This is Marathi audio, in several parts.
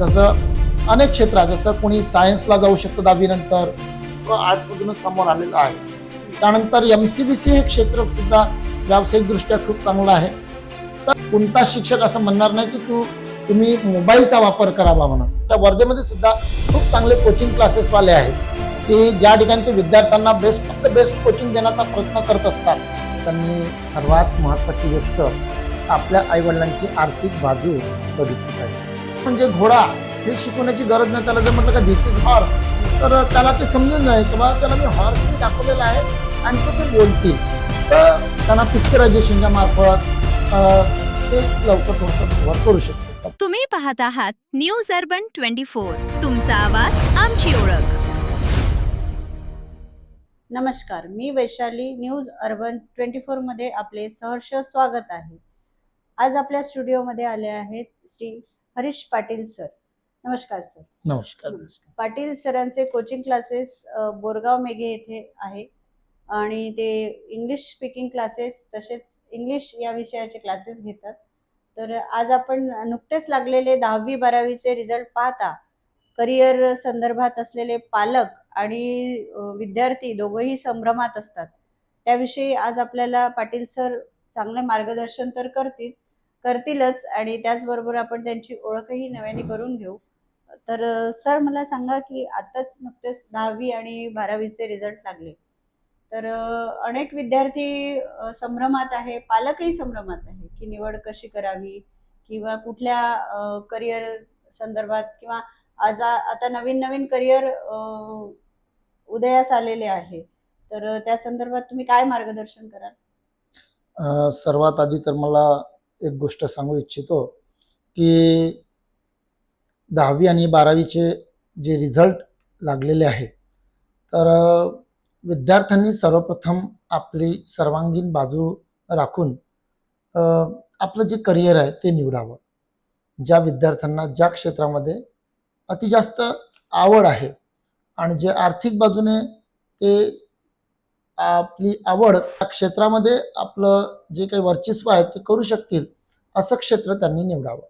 जसं अनेक क्षेत्रात, जसं कोणी सायन्सला जाऊ शकतं 10वी नंतर, आर्ट्समधूनच समोर आलेलं आहे। त्यानंतर MCBC हे क्षेत्र सुद्धा व्यावसायिकदृष्ट्या खूप चांगलं आहे। तर कोणता शिक्षक असं म्हणणार नाही की तुम्ही मोबाईलचा वापर करावा म्हणून। त्या वर्धेमध्ये सुद्धा खूप चांगले कोचिंग क्लासेसवाले आहेत की ज्या ठिकाणी ते विद्यार्थ्यांना बेस्ट कोचिंग देण्याचा प्रयत्न करत असतात। त्यांनी सर्वात महत्त्वाची गोष्ट आपल्या आईवडिलांची आर्थिक बाजू बघितली पाहिजे। म्हणजे घोडा हे शिकवण्याची गरज नाही, त्याला जर म्हटलं का दिस इज हॉर्स तर त्याला ते समजून नाही किंवा त्याला मी हॉर्सही दाखवलेला आहे आणि ते बोलतील, तर त्यांना पिक्चरायझेशनच्या मार्फत ते लवकर थोडंसं वर करू शकतात। तुम्ही पाहत आहात न्यूज अर्बन 24, तुमचा आवाज आमची ओळख। नमस्कार, मी वैशाली। न्यूज अर्बन 24 मध्ये आपले सहर्ष स्वागत आहे। आज आपल्या स्टुडिओमध्ये आले आहेत श्री हरीश पाटील सर। नमस्कार सर। नमस्कार। पाटील सरांचे कोचिंग क्लासेस बोरगाव मेघे येथे आहे आणि ते इंग्लिश स्पीकिंग क्लासेस तसेच इंग्लिश या विषयाचे क्लासेस घेतात। तर आज आपण नुकतेच लागलेले 10वी 12वीचे रिझल्ट पाहता करिअर संदर्भात असलेले पालक आणि विद्यार्थी दोघंही संभ्रमात असतात। त्याविषयी आज आपल्याला पाटील सर चांगले मार्गदर्शन तर करतीलच आणि त्याचबरोबर आपण त्यांची ओळखही नव्याने करून घेऊ। तर सर मला सांगा की आताच नुकतेच 10वी आणि 12वीचे रिझल्ट लागले, तर अनेक विद्यार्थी संभ्रमात आहे, पालकही संभ्रमात आहे की निवड कशी करावी किंवा कुठल्या करिअर संदर्भात किंवा आता नवीन करिअर उदयास आलेले आहे, तर त्या संदर्भात तुम्ही काय मार्गदर्शन कराल? सर्वात आधी तर मला एक गोष्ट सांगू इच्छितो की 10वी आणि 12वीचे जे रिझल्ट लागलेले आहे, तर विद्यार्थ्यांनी सर्वप्रथम आपली सर्वांगीण बाजू राखून आपलं जे करिअर आहे ते निवडावं। ज्या विद्यार्थ्यांना ज्या क्षेत्रामध्ये अति जास्त आवड आहे आणि जे आर्थिक बाजूने ते आपली आवड त्या क्षेत्रामध्ये आपलं जे काही वर्चस्व आहे ते करू शकतील असं क्षेत्र त्यांनी निवडावं।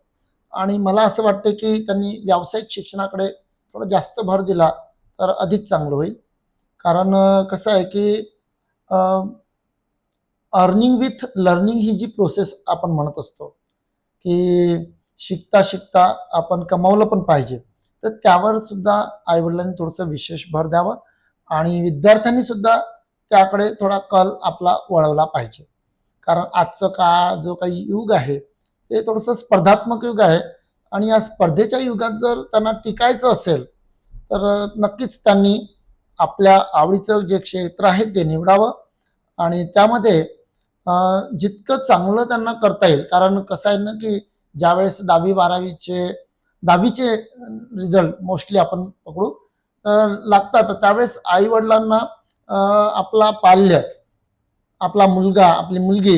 आणि मला असं वाटतं की त्यांनी व्यावसायिक शिक्षणाकडे थोडं जास्त भर दिला तर अधिक चांगलं होईल। कारण कसं आहे की अर्निंग विथ लर्निंग ही जी प्रोसेस आपण म्हणत असतो की शिकता शिकता आपण कमावलं पण पाहिजे, तर त्यावर सुद्धा आईवडिलांनी थोडंसं विशेष भर द्यावं आणि विद्यार्थ्यांनी सुद्धा त्याकडे थोडा कल आपला वळवला पाहिजे। कारण आजचं काळ जो काही युग आहे ते थोडंसं स्पर्धात्मक युग आहे आणि या स्पर्धेच्या युगात जर त्यांना टिकायचं असेल तर नक्कीच त्यांनी आपल्या आवडीचं जे क्षेत्र आहे ते निवडावं आणि त्यामध्ये जितकं चांगलं त्यांना करता येईल। कारण कसं आहे ना की ज्यावेळेस 10वी 12वीचे रिझल्ट मोस्टली आपण पकडू लागतात, त्यावेळेस आई वडिलांना आपला पाल्य, आपला मुलगा, आपली मुलगी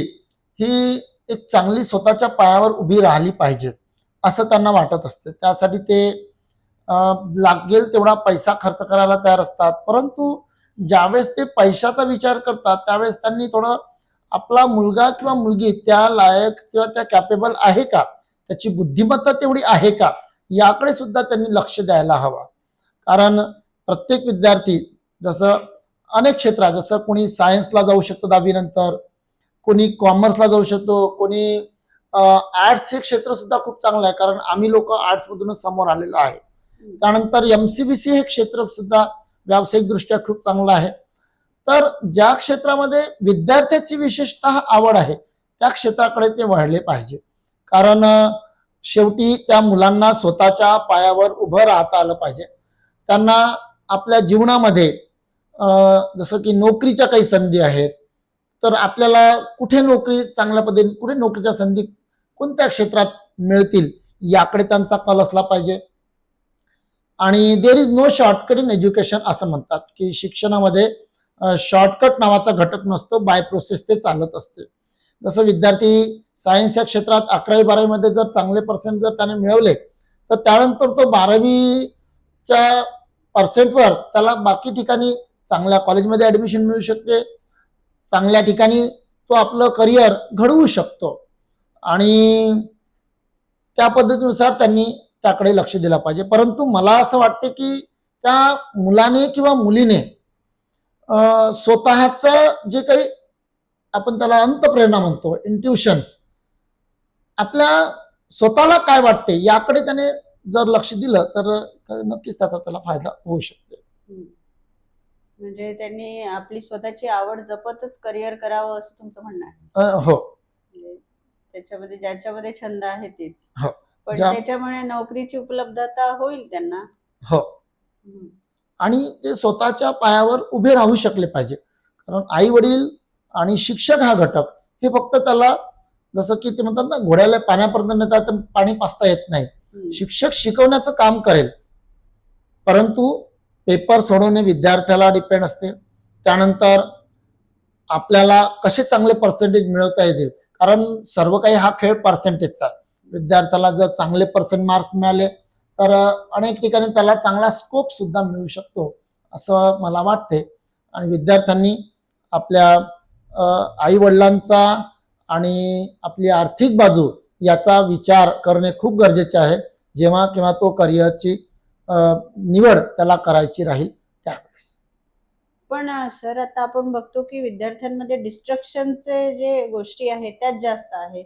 ही एक चांगली स्वतःच्या पायावर उभी राहिली पाहिजे असं त्यांना वाटत असते। त्यासाठी ते लागेल तेवढा पैसा खर्च करायला तयार असतात, परंतु ज्यावेळेस ते पैशाचा विचार करतात त्यावेळेस त्यांनी थोडं आपला मुलगा किंवा मुलगी त्या लायक किंवा त्या कॅपेबल आहे का, त्याची बुद्धिमत्ता तेवढी आहे का, याकडे सुद्धा त्यांनी लक्ष द्यायला हवं। कारण प्रत्येक विद्यार्थी जसं अनेक क्षेत्रात, जसं कोणी सायन्सला जाऊ शकतो 10वी नंतर, कोणी कॉमर्सला जाऊ शकतो, कोणी आर्ट्स हे क्षेत्र सुद्धा खूप चांगलं आहे कारण आम्ही लोक आर्ट्समधूनच समोर आलेलो आहे। त्यानंतर MCBC हे क्षेत्र सुद्धा व्यावसायिकदृष्ट्या खूप चांगलं आहे। तर ज्या क्षेत्रामध्ये विद्यार्थ्याची विशेषतः आवड आहे त्या क्षेत्राकडे ते वळले पाहिजे। कारण शेवटी त्या मुलांना स्वतःच्या पायावर उभं राहता आलं पाहिजे। त्यांना आपल्या जीवनामध्ये जसं की नोकरीच्या काही संधी आहेत, तर आपल्याला कुठे नोकरी चांगल्या पद्धतीने, कुठे नोकरीच्या संधी कोणत्या क्षेत्रात मिळतील याकडे त्यांचा कल असला पाहिजे। आणि there is no shortcut in education असं म्हणतात की शिक्षणामध्ये शॉर्टकट नावाचा घटक नसतो, बाय प्रोसेस ते चालत असते। जसं विद्यार्थी सायन्स या क्षेत्रात 11वी 12वी मध्ये जर चांगले पर्सेंट जर त्याने मिळवले तर त्यानंतर तो 12वीच्या पर्सेंटवर त्याला बाकी ठिकाणी चांगल्या कॉलेजमध्ये ऍडमिशन मिळू शकते, चांगल्या ठिकाणी तो आपलं करिअर घडवू शकतो आणि त्या पद्धतीनुसार त्यांनी त्याकडे लक्ष दिलं पाहिजे. परंतु मला असं वाटते की त्या मुलाने किंवा मुलीने स्वतःचं जे काही आपण त्याला अंतप्रेरणा म्हणतो, इंट्युशन्स, आपल्या स्वतःला काय वाटते याकडे त्याने जर लक्ष दिलं तर नक्कीच त्याचा त्याला फायदा होऊ शकतो. म्हणजे त्यांनी आपली स्वतःची आवड जपतच करिअर करावं असं तुमचं म्हणणं आहे. हो. म्हणजे त्याच्यामध्ये ज्याच्यामध्ये छंद आहे तेच. हो. पण ज्या- त्याच्यामुळे नोकरीची उपलब्धता होईल त्यांना. हो. आणि ते स्वतःच्या पायावर उभे राहू शकले पाहिजे. कारण आई वडील आणि शिक्षक हा घटक हे फक्त त्याला, जसं की ते म्हणतात ना, घोड्याला पाण्यापर्यंत नेतात तर पाणी पाजता येत नाही. शिक्षक शिकवण्याचं काम करेल, परंतु पेपर सोडवणे विद्यार्थ्याला डिपेंड असते. त्यानंतर आपल्याला कसे चांगले पर्सेंटेज मिळवता येतील, कारण सर्व काही हा खेळ पर्सेंटेजचा. विद्यार्थ्याला जर चांगले पर्सेंट मार्क मिळाले तर अनेक ठिकाणी त्याला चांगला स्कोप सुद्धा मिळू शकतो असं मला वाटते. आणि विद्यार्थ्यांनी आपल्या आई वडिलांचा आणि आपली आर्थिक बाजू याचा विचार करणे खूप गरजेचे आहे जेव्हा किंवा तो करिअरची निवड त्याला करायची राहील त्यावेळेस. पण सर आता आपण बघतो की विद्यार्थ्यांमध्ये डिस्ट्रक्शनचे जे गोष्टी आहेत त्यात जास्त आहे.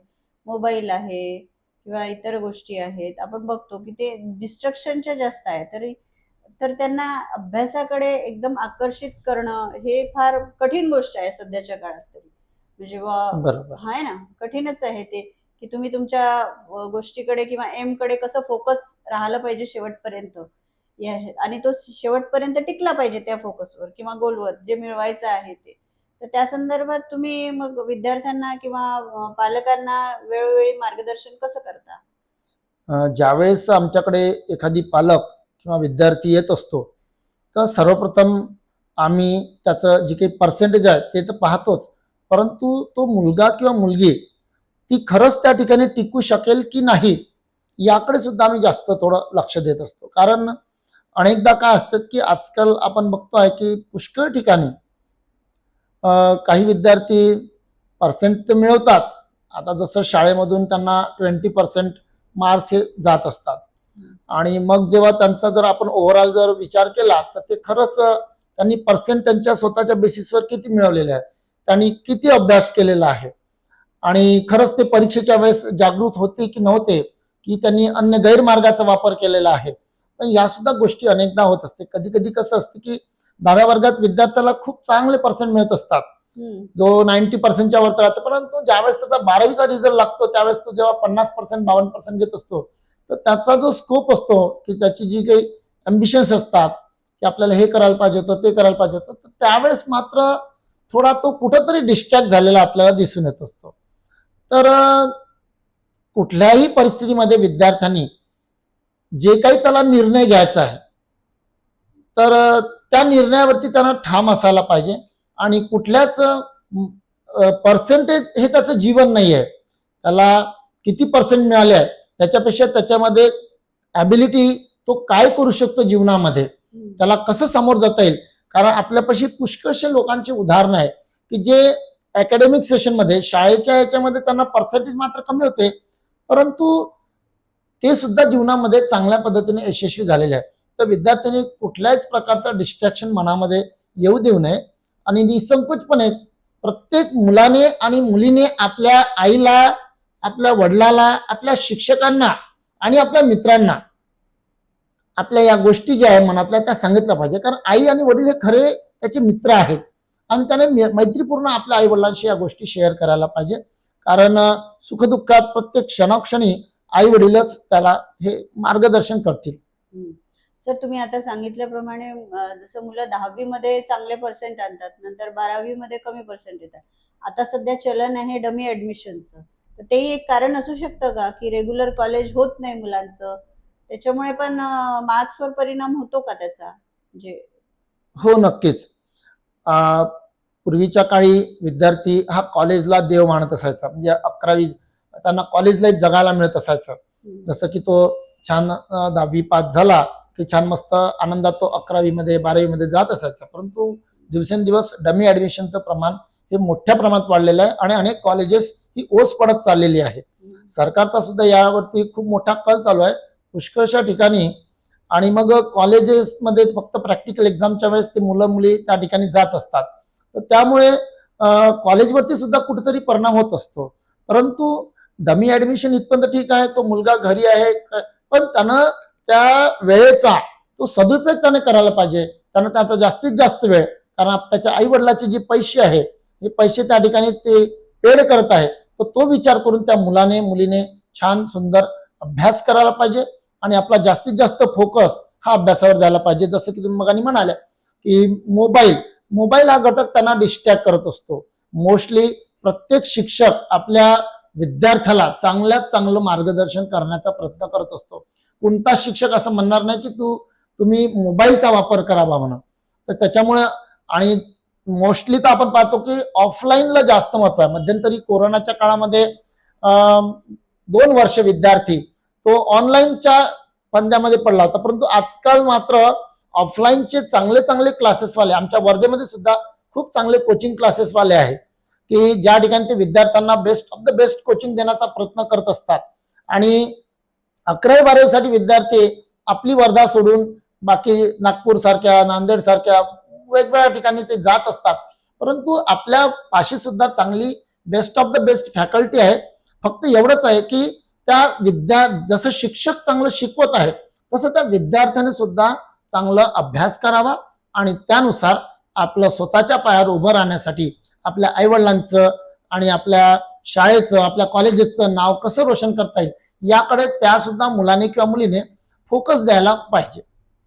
मोबाईल आहे किंवा इतर गोष्टी आहेत. आपण बघतो की ते डिस्ट्रक्शनच्या जास्त आहे. तर त्यांना अभ्यासाकडे एकदम आकर्षित करणं हे फार कठीण गोष्ट आहे सध्याच्या काळात तरी. म्हणजे बरोबर. आहे ना, कठीणच आहे ते की तुम्ही तुमच्या गोष्टीकडे किंवा एम कडे कसं फोकस राहिलं पाहिजे शेवटपर्यंत, आणि तो शेवटपर्यंत टिकला पाहिजे त्या फोकसवर किंवा गोलवर जे मिळवायचं आहे ते. तर त्या संदर्भात तुम्ही मग विद्यार्थ्यांना किंवा पालकांना वेळोवेळी मार्गदर्शन कसं करता? ज्यावेळेस आमच्याकडे एखादी पालक किंवा विद्यार्थी येत असतो तर सर्वप्रथम आम्ही त्याचं जे काही पर्सेंटेज आहे ते तर पाहतोच, परंतु तो मुलगा किंवा मुलगी ती खरंच त्या ठिकाणी टिकू शकेल की नाही याकडे सुद्धा आम्ही जास्त थोडं लक्ष देत असतो. कारण अनेकदा काय असतात की आजकाल आपण बघतोय की पुष्कळ ठिकाणी काही विद्यार्थी पर्सेंट तर मिळवतात. आता जसं शाळेमधून त्यांना 20% मार्क्स हे जात असतात आणि मग जेव्हा त्यांचा जर आपण ओव्हरऑल जर विचार केला तर ते खरंच त्यांनी पर्सेंट त्यांच्या स्वतःच्या बेसिसवर किती मिळवलेले आहे, त्यांनी किती अभ्यास केलेला आहे आणि खरंच ते परीक्षेच्या वेळेस जागृत होते की नव्हते, की त्यांनी अन्य गैरमार्गाचा वापर केलेला आहे. पण या सुद्धा गोष्टी अनेकदा होत असते. कधी कधी कसं असतं की 10व्या वर्गात विद्यार्थ्याला खूप चांगले पर्सेंट मिळत असतात, जो 90%च्या वर राहतो, परंतु ज्यावेळेस त्याचा 12वीचा रिझल्ट लागतो त्यावेळेस तो जेव्हा 50%, 52% घेत असतो तर त्याचा जो स्कोप असतो की त्याची जी काही अम्बिशन्स असतात की आपल्याला हे करायला पाहिजे होतं, ते करायला पाहिजे होतं, तर त्यावेळेस मात्र थोडा तो कुठंतरी डिस्ट्रॅक्ट झालेला आपल्याला दिसून येत असतो. तर कुठल्याही परिस्थितीमध्ये विद्यार्थ्यांनी जे काही त्याला निर्णय घ्यायचा आहे तर त्या निर्णयावरती त्यांना ठाम असायला पाहिजे. आणि कुठल्याच पर्सेंटेज हे त्याचं जीवन नाही आहे. त्याला किती पर्सेंट मिळाले आहे त्याच्यापेक्षा त्याच्यामध्ये ॲबिलिटी तो काय करू शकतो जीवनामध्ये, त्याला कसं समोर जाता येईल. कारण आपल्यापाशी पुष्कळशे लोकांची उदाहरणं आहे की जे अकॅडमिक सेशनमध्ये शाळेच्या याच्यामध्ये त्यांना पर्सेंटेज मात्र कमी होते, परंतु ते सुद्धा जीवनामध्ये चांगल्या पद्धतीने यशस्वी झालेले आहे. तर विद्यार्थ्यांनी कुठल्याच प्रकारचा डिस्ट्रॅक्शन मनामध्ये येऊ देऊ नये आणि निसंकोचपणे प्रत्येक मुलाने आणि मुलीने आपल्या आईला, आपल्या वडिलाला, आपल्या शिक्षकांना आणि आपल्या मित्रांना आपल्या या गोष्टी ज्या आहे मनातल्या त्या सांगितल्या पाहिजे. कारण आई आणि वडील हे खरे त्याचे मित्र आहेत आणि त्याने मैत्रीपूर्ण आपल्या आई वडिलांशी या गोष्टी शेअर करायला पाहिजे. कारण सुखदुःखात प्रत्येक क्षणोक्षणी आई वडीलच त्याला हे मार्गदर्शन करतील. सर, तुम्ही आता सांगितल्याप्रमाणे जसं मुलं 10वी मध्ये चांगले पर्सेंट आणतात, नंतर 12वी मध्ये कमी पर्सेंट येतात. आता सध्या चलन आहे डमी ऍडमिशनचं, तर तेही एक कारण असू शकतं का की रेग्युलर कॉलेज होत नाही मुलांचं, त्याच्यामुळे पण मार्क्सवर परिणाम होतो का त्याचा? म्हणजे हो, नक्कीच. पूर्वीच्या काळी विद्यार्थी हा कॉलेजला देव मानत असायचा. म्हणजे 11वी त्यांना कॉलेजला जगायला मिळत असायचं. जसं की तो छान 10वी पास झाला की छान मस्त आनंदात तो 11वी मध्ये 12वी मध्ये जात असायचा. परंतु दिवसेंदिवस डमी ऍडमिशनचं प्रमाण हे मोठ्या प्रमाणात वाढलेलं आहे आणि अनेक कॉलेजेस ही ओस पडत चाललेली आहे. सरकारचा सुद्धा यावरती खूप मोठा कल चालू आहे. पुष्कळशा ठिकाणी. आणि मग कॉलेजेसमध्ये फक्त प्रॅक्टिकल एक्झामच्या वेळेस ते मुलं मुली त्या ठिकाणी जात असतात. तर त्यामुळे कॉलेजवरती सुद्धा कुठेतरी परिणाम होत असतो. परंतु डमी ऍडमिशन इथपर्यंत ठीक आहे, तो मुलगा घरी आहे, पण त्यानं त्या वेळेचा तो सदुपयोग त्याने करायला पाहिजे. त्यानं त्याचा जास्तीत जास्त वेळ, कारण त्याच्या आई वडिलाचे जे पैसे आहे हे पैसे त्या ठिकाणी ते पेड करत आहे, तर तो विचार करून त्या मुलाने मुलीने छान सुंदर अभ्यास करायला पाहिजे आणि आपला जास्तीत जास्त फोकस हा अभ्यासावर द्यायला पाहिजे. जसं की तुम्ही मगानी म्हणाल्या की मोबाईल हा घटक त्यांना डिस्ट्रॅक्ट करत असतो. मोस्टली प्रत्येक शिक्षक आपल्या विद्यार्थ्याला चांगल्यात चांगलं मार्गदर्शन करण्याचा प्रयत्न करत असतो. कोणता शिक्षक असं म्हणणार नाही की तुम्ही मोबाईलचा वापर करावा म्हणून. तर त्याच्यामुळे आणि मोस्टली तर आपण पाहतो की ऑफलाईनला जास्त महत्व आहे. मध्यंतरी कोरोनाच्या काळामध्ये 2 वर्ष विद्यार्थी तो ऑनलाईनच्या फंद्यामध्ये पडला होता. परंतु आजकाल मात्र ऑफलाईनचे चांगले चांगले क्लासेसवाले आमच्या वर्धेमध्ये सुद्धा खूप चांगले कोचिंग क्लासेसवाले आहेत की ज्या ठिकाणी ते विद्यार्थ्यांना best of the best coaching देण्याचा प्रयत्न करत असतात. आणि 11वी-12वीसाठी विद्यार्थी आपली वर्धा सोडून बाकी नागपूर सारख्या, नांदेड सारख्या वेगवेगळ्या ठिकाणी ते जात असतात. परंतु आपल्या पाशी सुद्धा चांगली best of the best faculty आहे. फक्त एवढंच आहे की जसं शिक्षक चांगलं शिकवत आहे तसं त्या विद्यार्थ्याने सुद्धा चांगला अभ्यास करावा आणि त्यानुसार आपलं स्वतःच्या पायावर उभं राहण्यासाठी आपल्या आईवडिलांचं आणि आपल्या शाळेचं, आपल्या कॉलेजेसचं नाव कसं रोशन करता येईल याकडे त्या सुद्धा मुलाने किंवा मुलीने फोकस द्यायला पाहिजे.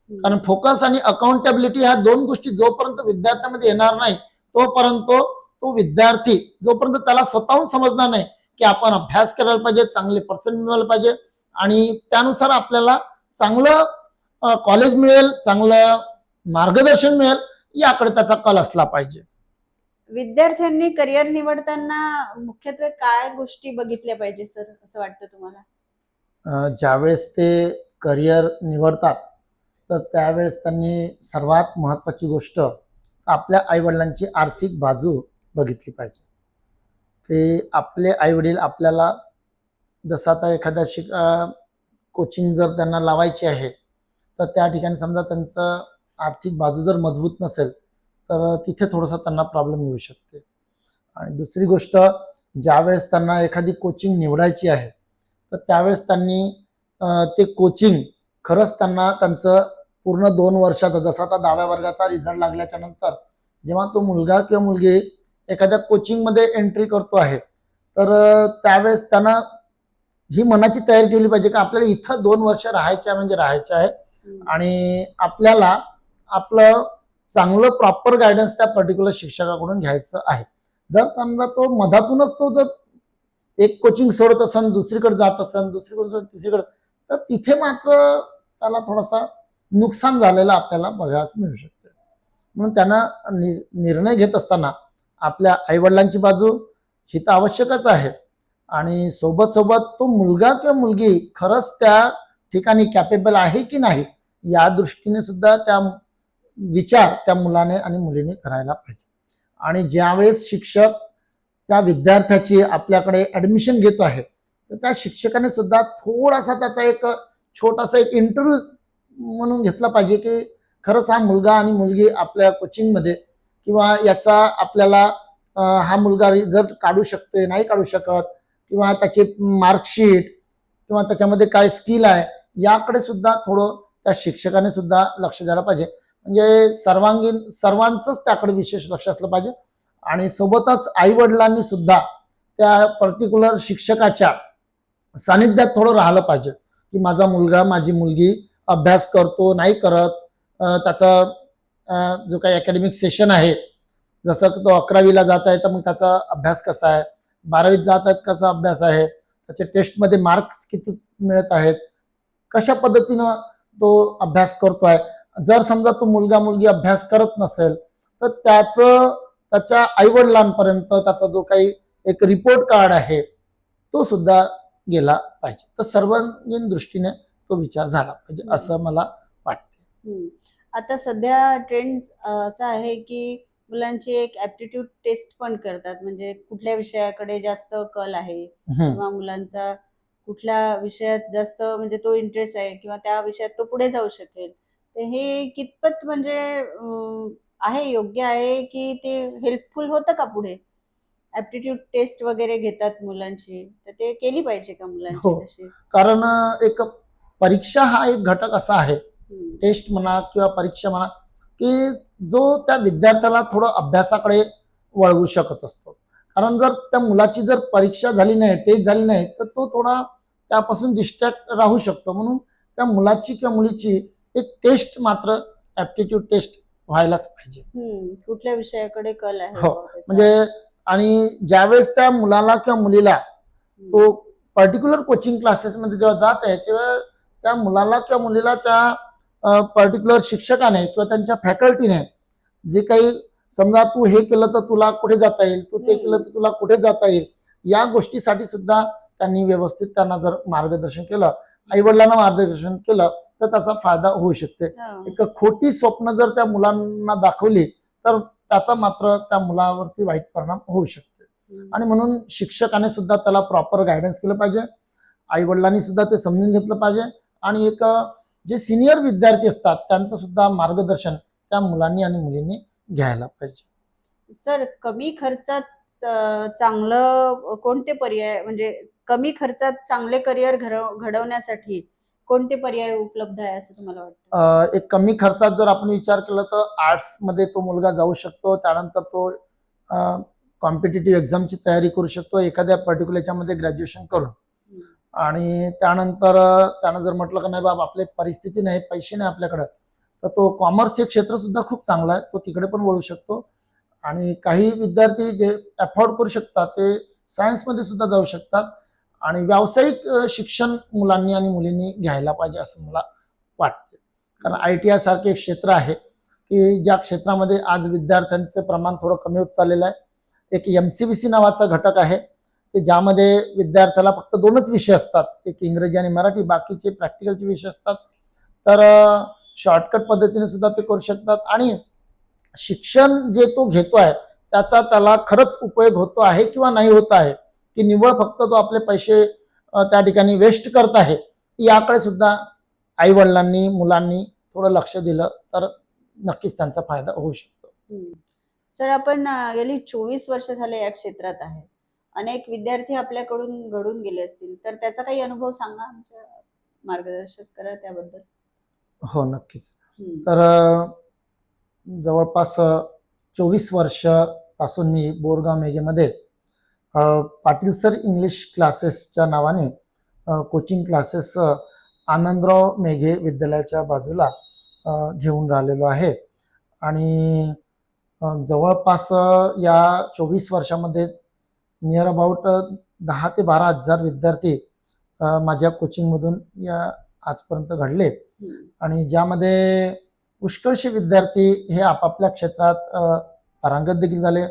कारण फोकस आणि अकाउंटेबिलिटी ह्या 2 गोष्टी जोपर्यंत विद्यार्थ्यामध्ये येणार नाही तोपर्यंत तो विद्यार्थी जोपर्यंत त्याला स्वतःहून समजणार नाही की आपण अभ्यास करायला पाहिजे, चांगले पर्सेंट मिळवायला पाहिजे आणि त्यानुसार आपल्याला चांगलं कॉलेज मिळेल, चांगलं मार्गदर्शन मिळेल, याकडे त्याचा कल असला पाहिजे. विद्यार्थ्यांनी करिअर निवडताना मुख्यत्वे काय गोष्टी बघितल्या पाहिजे सर, असं वाटतं तुम्हाला? ज्यावेळेस ते करिअर निवडतात तर त्यावेळेस त्यांनी सर्वात महत्त्वाची गोष्ट आपल्या आईवडिलांची आर्थिक बाजू बघितली पाहिजे. की आपले आईवडील आपल्याला जसं आता एखाद्या कोचिंग जर त्यांना लावायची आहे तर त्या ठिकाणी समजा त्यांचं आर्थिक बाजू जर मजबूत नसेल तर तिथे थोडंसं त्यांना प्रॉब्लेम येऊ शकते. आणि दुसरी गोष्ट, ज्यावेळेस त्यांना एखादी कोचिंग निवडायची आहे तर त्यावेळेस त्यांनी ते कोचिंग खरंच त्यांना त्यांचं पूर्ण 2 वर्षाचं, जसं आता 10व्या वर्गाचा रिझल्ट लागल्याच्या नंतर जेव्हा तो मुलगा किंवा मुलगी एखाद्या कोचिंगमध्ये एंट्री करतो आहे तर त्यावेळेस त्यांना ही मनाची तयारी केली पाहिजे की आपल्याला इथं 2 वर्ष राहायचे म्हणजे राहायचे आहे आणि आपल्याला आपलं चांगलं प्रॉपर गायडन्स त्या पर्टिक्युलर शिक्षकाकडून घ्यायचं आहे. जर समजा तो मधातूनच तो जर एक कोचिंग सोडत असेल, दुसरीकडे जात असेल, दुसरीकडे तिसरीकडे, तर तिथे मात्र त्याला थोडासा नुकसान झालेलं आपल्याला बघायला मिळू शकते. म्हणून त्यांना निर्णय घेत असताना आपल्या आईवडिलांची बाजू ही तर आवश्यकच आहे आणि सोबत सोबत तो मुलगा किंवा मुलगी खरंच त्या ठिकाणी कॅपेबल आहे की नाही या दृष्टीने सुद्धा त्या विचार त्या मुलाने आणि मुलीने करायला पाहिजे. आणि ज्यावेळेस शिक्षक त्या विद्यार्थ्याची आपल्याकडे ऍडमिशन घेतो आहे तर त्या शिक्षकाने सुद्धा थोडासा त्याचा एक छोटासा एक इंटरव्ह्यू म्हणून घेतला पाहिजे की खरंच हा मुलगा आणि मुलगी आपल्या कोचिंगमध्ये किंवा याचा आपल्याला हा मुलगा रिझल्ट काढू शकतोय नाही काढू शकत किंवा त्याची मार्कशीट किंवा त्याच्यामध्ये काय स्किल आहे याकडे सुद्धा थोडं त्या शिक्षकाने सुद्धा लक्ष द्यायला पाहिजे. म्हणजे सर्वांचंच त्याकडे विशेष लक्ष असलं पाहिजे आणि सोबतच आई वडिलांनी सुद्धा त्या पर्टिक्युलर शिक्षकाच्या सानिध्यात थोडं राहिलं पाहिजे की माझा मुलगा माझी मुलगी अभ्यास करतो नाही करत, त्याचा जो काही अकॅडमिक सेशन आहे, जसं तो 11वीला जात आहे तर मग त्याचा अभ्यास कसा आहे, 12वीत जात आहेत कसा अभ्यास आहे, त्याचे टेस्टमध्ये मार्क्स किती मिळत आहेत, कशा पद्धतीनं तो अभ्यास करतोय. जर समजा तो मुलगा मुलगी अभ्यास करत नसेल तर त्याच्या आईवडिलांपर्यंत त्याचा जो काही एक रिपोर्ट कार्ड आहे तो सुद्धा गेला पाहिजे. तर सर्वांगीण दृष्टीने तो विचार झाला पाहिजे असं मला वाटते. आता सध्या ट्रेंड असा आहे की मुलांची एक ऍप्टिट्यूड टेस्ट पण करतात, म्हणजे कुठल्या विषयाकडे जास्त कल आहे किंवा मुलांचा कुठल्या विषयात जास्त म्हणजे तो इंटरेस्ट आहे किंवा त्या विषयात तो पुढे जाऊ शकेल. तर हे कितपत म्हणजे आहे, योग्य आहे की ते हेल्पफुल होतं का पुढे? ॲप्टिट्यूड टेस्ट वगैरे घेतात मुलांची, तर ते केली पाहिजे का मुलांची हो, तशी? कारण एक परीक्षा हा एक घटक असा आहे, हं. टेस्ट म्हणा किंवा परीक्षा म्हणा, की जो त्या विद्यार्थ्याला थोडं अभ्यासाकडे वळवू शकत असतो. कारण जर त्या मुलाची जर परीक्षा झाली नाही, टेस्ट झाली नाही, तर तो थोडा त्यापासून डिस्ट्रॅक्ट राहू शकतो. म्हणून त्या मुलाची किंवा मुलीची एक टेस्ट मात्र ॲप्टिट्यूड टेस्ट व्हायलाच पाहिजे. कुठल्या विषयाकडे कल आहे हो, बुवा त्याचा? म्हणजे आणि ज्यावेळेस त्या मुलाला किंवा मुलीला हं. तो पर्टिक्युलर कोचिंग क्लासेसमध्ये जेव्हा जात आहे, तेव्हा त्या मुलाला किंवा मुलीला त्या पर्टिक्युलर शिक्षकाने किंवा त्यांच्या फॅकल्टीने जे काही, समजा तू हे केलं तर तुला कुठे जाता येईल, तू ते केलं तर तुला कुठे जाता येईल, या गोष्टीसाठी सुद्धा त्यांनी व्यवस्थित त्यांना जर मार्गदर्शन केलं, आईवडिलांना मार्गदर्शन केलं, तर त्याचा फायदा होऊ शकते. हां. एक खोटी स्वप्न जर त्या मुलांना दाखवली, तर त्याचा मात्र त्या मुलावरती वाईट परिणाम होऊ शकते. हं. आणि म्हणून शिक्षकाने सुद्धा त्याला प्रॉपर गायडन्स केलं पाहिजे, आई वडिलांनी सुद्धा ते समजून घेतलं पाहिजे, आणि एक जे सिनियर विद्यार्थी असतात त्यांचं सुद्धा मार्गदर्शन त्या मुलांनी आणि मुलींनी घ्यायला पाहिजे. सर, कमी खर्चात चांगलं कोणते पर्याय, म्हणजे कमी खर्चात चांगले करिअर घडवण्यासाठी कोणते पर्याय उपलब्ध आहे असं तुम्हाला वाटतं? एक कमी खर्चात जर आपण विचार केला तर आर्ट्स मध्ये तो मुलगा जाऊ शकतो. त्यानंतर तो कॉम्पिटिटिव्ह एक्झामची तयारी करू शकतो एखाद्या पर्टिक्युलर याच्यामध्ये ग्रॅज्युएशन करून. हं. आणि त्यानंतर त्यानं जर म्हटलं की नाही बाबा आपली परिस्थिती नाही, पैसे नाही आपल्याकडे, तर तो कॉमर्स हे क्षेत्र सुद्धा खूप चांगलं आहे, तो तिकडे पण वळू शकतो. आणि काही विद्यार्थी जे अफोर्ड करू शकतात ते सायन्समध्ये सुद्धा जाऊ शकतात. आणि व्यावसायिक शिक्षण मुलांनी आणि मुलींनी घ्यायला पाहिजे असं मला वाटते. कारण ITI सारखे एक क्षेत्र आहे की ज्या क्षेत्रामध्ये आज विद्यार्थ्यांचं प्रमाण थोडं कमी होत चाललेलं आहे. एक MCVC नावाचा घटक आहे की ज्यामध्ये विद्यार्थ्याला फक्त 2च विषय असतात, एक इंग्रजी आणि मराठी, बाकीचे प्रॅक्टिकलचे विषय असतात. तर शॉर्टकट पद्धतीने सुद्धा ते करू शकतात. आणि शिक्षण जे तो घेतोय त्याचा त्याला खरंच उपयोग होतो आहे किंवा नाही होत आहे, की निव्वळ फक्त तो आपले पैसे त्या ठिकाणी वेस्ट करत आहे, याकडे सुद्धा आई वडिलांनी मुलांनी थोडं लक्ष दिलं तर नक्कीच त्यांचा फायदा होऊ शकतो. हं. सर, आपण गेली 24 वर्ष झाले या क्षेत्रात आहे. अनेक विद्यार्थी आपल्याकडून घडून गेले असतील, तर त्याचा काही अनुभव सांगा, आमच्या मार्गदर्शक करा त्याबद्दल. हो, नक्कीच. हं. तर जवळपास 24 वर्ष पासून मी बोरगाव मेघेमध्ये पाटील सर इंग्लिश क्लासेसच्या नावाने कोचिंग क्लासेस आनंदराव मेघे विद्यालयाच्या बाजूला घेऊन राहिलेलो आहे. आणि जवळपास या 24 वर्षामध्ये नियर अबाउट 10 ते 12 हजार विद्यार्थी माझ्या कोचिंगमधून या आजपर्यंत घडले. हं. आणि ज्यामध्ये पुष्कळसे विद्यार्थी हे आपापल्या क्षेत्रात पारंगत देखील झाले.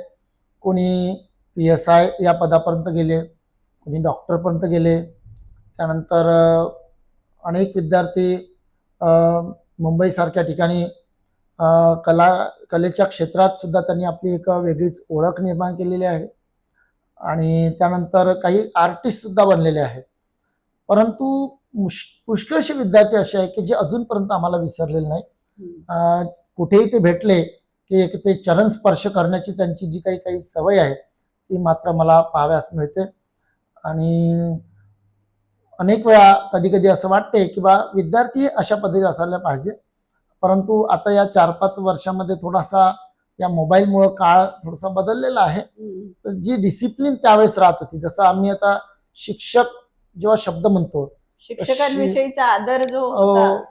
कोणी PSI या पदापर्यंत गेले, कोणी डॉक्टरपर्यंत गेले. त्यानंतर अनेक विद्यार्थी मुंबईसारख्या ठिकाणी कलेच्या क्षेत्रात सुद्धा त्यांनी आपली एक वेगळीच ओळख निर्माण केलेली आहे. आणि त्यानंतर काही आर्टिस्ट सुद्धा बनलेले आहेत. परंतु पुष्कळसे विद्यार्थी असे आहेत की जे अजूनपर्यंत आम्हाला विसरलेले नाही. हं. कुठेही ते भेटले की एक ते चरण स्पर्श करण्याची त्यांची जी काही सवय आहे ती मात्र मला पाहाव्यास मिळते. आणि अनेक वेळा कधी कधी असं वाटते की बा विद्यार्थी अशा पद्धती असायला पाहिजे. परंतु आता या 4-5 वर्षामध्ये थोडासा या मोबाईलमुळे काळ थोडासा बदललेला आहे. हं. तर जी डिसिप्लिन त्यावेळेस राहत होती, जसं आम्ही आता शिक्षक जेव्हा शब्द म्हणतो, शिक्षकांविषयीचा आदर जो होता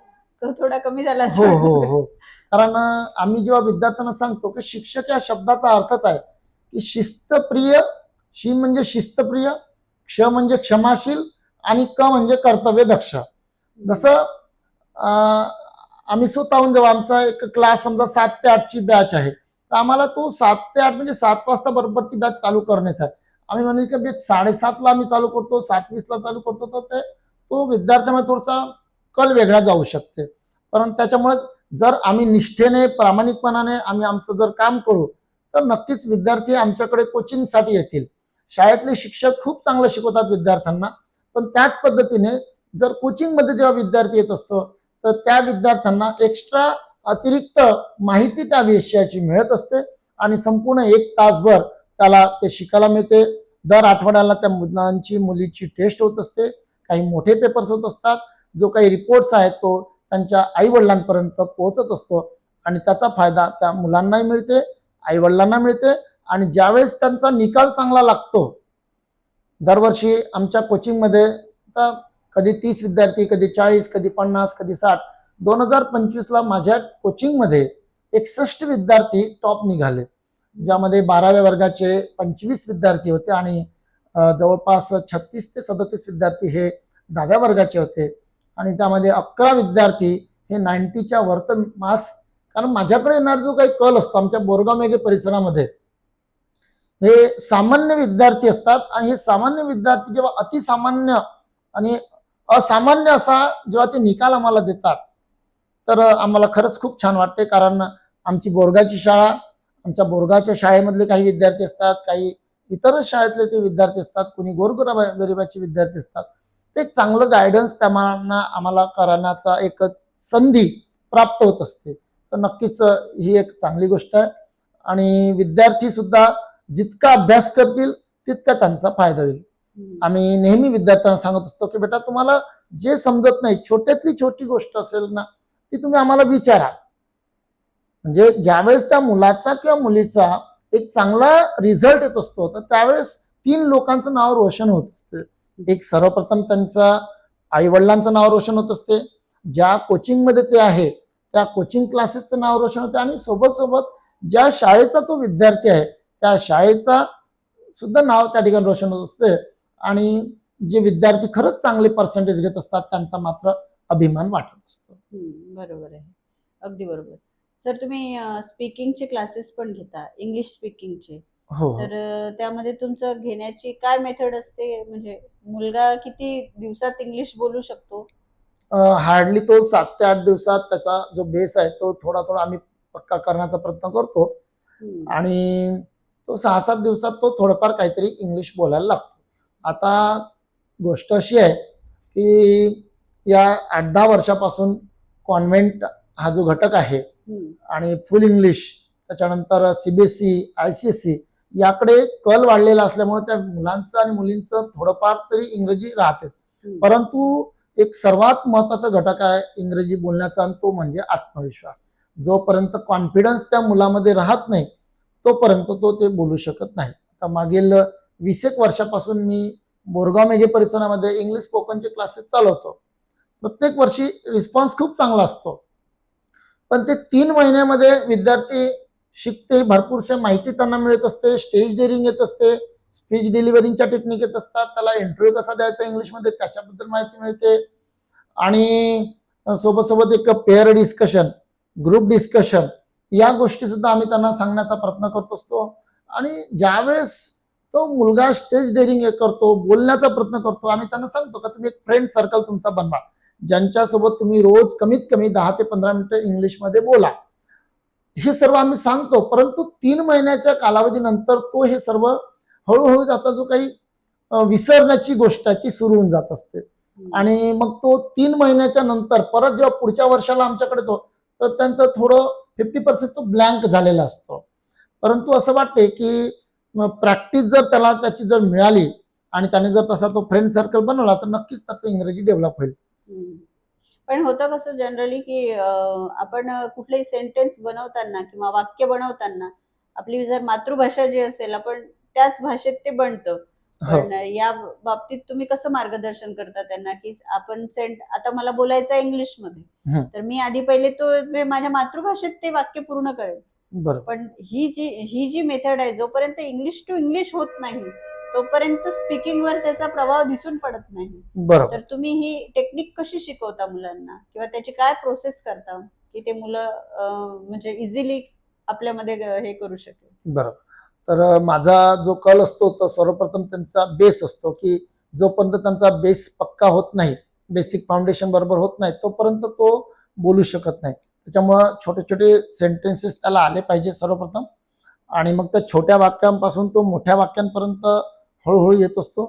तो थोडा कमी झाला असं हो हो वाटतं. हो. कारण आम्ही जेव्हा विद्यार्थ्यांना सांगतो की शिक्षक या शब्दाचा अर्थच आहे की शिस्तप्रिय. शी म्हणजे शिस्तप्रिय, क्ष म्हणजे क्षमाशील, आणि क म्हणजे कर्तव्य दक्ष. जसं आम्ही स्वतःहून जेव्हा आमचा एक क्लास समजा 7 ते 8 ची बॅच आहे, तर आम्हाला तो 7 ते 8 म्हणजे 7 वाजता बरोबर ती बॅच चालू करण्याचा आहे. आम्ही म्हणेल की बॅच 7:30 ला आम्ही चालू करतो, 7:20 ला चालू करतो, तर तो विद्यार्थ्यांमध्ये थोडासा कल वेगळा जाऊ शकते. परंतु त्याच्यामुळे जर आम्ही निष्ठेने प्रामाणिकपणाने आम्ही आमचं जर काम करू तर नक्कीच विद्यार्थी आमच्याकडे कोचिंगसाठी येतील. शाळेतले शिक्षक खूप चांगलं शिकवतात विद्यार्थ्यांना, पण त्याच पद्धतीने जर कोचिंगमध्ये जेव्हा विद्यार्थी येत असतो तर त्या विद्यार्थ्यांना एक्स्ट्रा अतिरिक्त माहिती त्या विषयाची मिळत असते आणि संपूर्ण 1 तासभर त्याला ते शिकायला मिळते. दर आठवड्याला त्या मुलांची मुलीची टेस्ट होत असते, काही मोठे पेपर्स होत असतात, जो काही रिपोर्ट्स आहेत तो त्यांच्या आई वडिलांपर्यंत पोहोचत असतो आणि त्याचा फायदा त्या मुलांनाही मिळते, आई वडिलांना मिळते. आणि ज्यावेळेस त्यांचा निकाल चांगला लागतो, दरवर्षी आमच्या कोचिंगमध्ये आता कधी 30 विद्यार्थी, कधी 40, कधी 50, कधी 60. 2025ला माझ्या कोचिंगमध्ये 61 विद्यार्थी टॉप निघाले, ज्यामध्ये 12व्या वर्गाचे 25 विद्यार्थी होते आणि जवळपास 36 ते 37 विद्यार्थी हे 10व्या वर्गाचे होते आणि त्यामध्ये 11 विद्यार्थी हे 90च्या वरत मार्क्स. कारण माझ्याकडे येणारा जो काही कल असतो आमच्या बोरगाव मेघे परिसरामध्ये, हे सामान्य विद्यार्थी असतात आणि हे सामान्य विद्यार्थी जेव्हा अतिसामान्य आणि असामान्य असा जेव्हा ते निकाल आम्हाला देतात तर आम्हाला खरंच खूप छान वाटते. कारण आमची बोरगावची शाळा, आमच्या बोरगावच्या शाळेमधले काही विद्यार्थी असतात, काही इतरच शाळेतले ते विद्यार्थी असतात, कोणी गोरगरिबाचे विद्यार्थी असतात. ते चांगलं गायडन्स त्यांना आम्हाला करण्याचा एक संधी प्राप्त होत असते. तर नक्कीच ही एक चांगली गोष्ट आहे आणि विद्यार्थी सुद्धा जितका अभ्यास करतील तितका त्यांचा फायदा होईल. आम्ही नेहमी विद्यार्थ्यांना सांगत असतो की बेटा, तुम्हाला जे समजत नाही, छोट्यातली छोटी गोष्ट असेल ना, ती तुम्ही आम्हाला विचारा. म्हणजे ज्यावेळेस त्या मुलाचा किंवा मुलीचा एक चांगला रिझल्ट येत असतो तर त्यावेळेस 3 लोकांचं नाव रोशन होत असते. एक सर्वप्रथम त्यांचा आई वडिलांचं नाव रोशन होत असते, ज्या कोचिंगमध्ये ते आहे त्या कोचिंग क्लासेसचं नाव रोशन होते आणि सोबत सोबत ज्या शाळेचा तो विद्यार्थी आहे त्या शाळेचा सुद्धा नाव त्या ठिकाणी रोशन होत असते. आणि जे विद्यार्थी खरंच चांगले पर्सेंटेज घेत असतात त्यांचा मात्र अभिमान वाटत असतो. बरोबर आहे, अगदी बरोबर. सर, तुम्ही स्पीकिंगचे क्लासेस पण घेता, इंग्लिश स्पीकिंगचे. हो. तर त्यामध्ये तुमचं घेण्याची काय मेथड असते? म्हणजे मुलगा किती दिवसात इंग्लिश बोलू शकतो? हार्डली तो 7 ते 8 दिवसात त्याचा जो बेस आहे तो थोडा थोडा आम्ही पक्का करण्याचा प्रयत्न करतो आणि तो 6-7 दिवसात तो थोडंफार काहीतरी इंग्लिश बोलायला लागतो. आता गोष्ट अशी आहे की या 8-10 वर्षापासून कॉन्व्हेंट हा जो घटक आहे आणि फुल इंग्लिश, त्याच्यानंतर सीबीएसई, ICSE याकडे कल वाढलेला असल्यामुळे त्या मुलांचं आणि मुलींचं थोडंफार तरी इंग्रजी राहतेच. परंतु एक सर्वात महत्वाचा घटक आहे इंग्रजी बोलण्याचा आणि तो म्हणजे आत्मविश्वास. जोपर्यंत कॉन्फिडन्स त्या मुलामध्ये राहत नाही तोपर्यंत तो ते बोलू शकत नाही. आता मागील 20 वर्षापासून मी बोरगाव मेघे परिसरामध्ये इंग्लिश स्पोकनचे क्लासेस चालवतो. प्रत्येक वर्षी रिस्पॉन्स खूप चांगला असतो, पण ते 3 महिन्यामध्ये विद्यार्थी शिकते, भरपूरशा माहिती त्यांना मिळत असते, स्टेज डेअरिंग येत असते, स्पीच डिलिव्हरिंगच्या टेक्निक येत असतात, त्याला इंटरव्ह्यू कसा द्यायचा इंग्लिशमध्ये त्याच्याबद्दल माहिती मिळते आणि सोबत सोबत एक पेअर डिस्कशन, ग्रुप डिस्कशन या गोष्टी सुद्धा आम्ही त्यांना सांगण्याचा प्रयत्न करत असतो. आणि ज्यावेळेस तो मुलगा स्टेज डेअरिंग करतो, बोलण्याचा प्रयत्न करतो, आम्ही त्यांना सांगतो का तुम्ही एक फ्रेंड सर्कल तुमचा बनवा, ज्यांच्यासोबत तुम्ही रोज कमीत कमी 10 ते 15 मिनिटं इंग्लिशमध्ये बोला. हे सर्व आम्ही सांगतो, परंतु 3 महिन्याच्या कालावधीनंतर तो हे सर्व हळूहळू त्याचा जो काही विसरण्याची गोष्ट आहे ती सुरू होऊन जात असते. आणि मग तो 3 महिन्याच्या नंतर परत जेव्हा पुढच्या वर्षाला आमच्याकडे तो तर त्यांचं थोडं 50% तो ब्लँक झालेला असतो. परंतु असं वाटते की प्रॅक्टिस जर त्याला त्याची जर मिळाली आणि त्याने जर तसा तो फ्रेंड सर्कल बनवला तर नक्कीच त्याचं इंग्रजी डेव्हलप होईल. पण होतं कसं जनरली की आपण कुठलेही सेंटेन्स बनवताना किंवा वाक्य बनवताना आपली जर मातृभाषा जी असेल आपण त्याच भाषेत ते बनतं. पण या बाबतीत तुम्ही कसं मार्गदर्शन करता त्यांना की आपण आता मला बोलायचं आहे इंग्लिशमध्ये, तर मी आधी पहिले तो माझ्या मातृभाषेत ते वाक्य पूर्ण करेल. बरोबर. पण ही जी मेथड आहे, जोपर्यंत इंग्लिश टू इंग्लिश होत नाही तोपर्यंत स्पीकिंगवर त्याचा प्रभाव दिसून पडत नाही. बरोबर. तर तुम्ही ही टेक्निक कशी शिकवता मुलांना किंवा त्याची काय प्रोसेस करता की ते मुलं म्हणजे इझिली आपल्यामध्ये हे करू शकेल? बरोबर. तर माझा जो कल असतो तो सर्वप्रथम त्यांचा बेस असतो की जोपर्यंत त्यांचा बेस पक्का होत नाही, बेसिक फाउंडेशन बरोबर होत नाही तोपर्यंत तो बोलू शकत नाही. त्याच्यामुळं छोटे छोटे सेंटेन्सेस त्याला आले पाहिजे सर्वप्रथम आणि मग त्या छोट्या वाक्यांपासून तो मोठ्या वाक्यांपर्यंत हळूहळू येत असतो.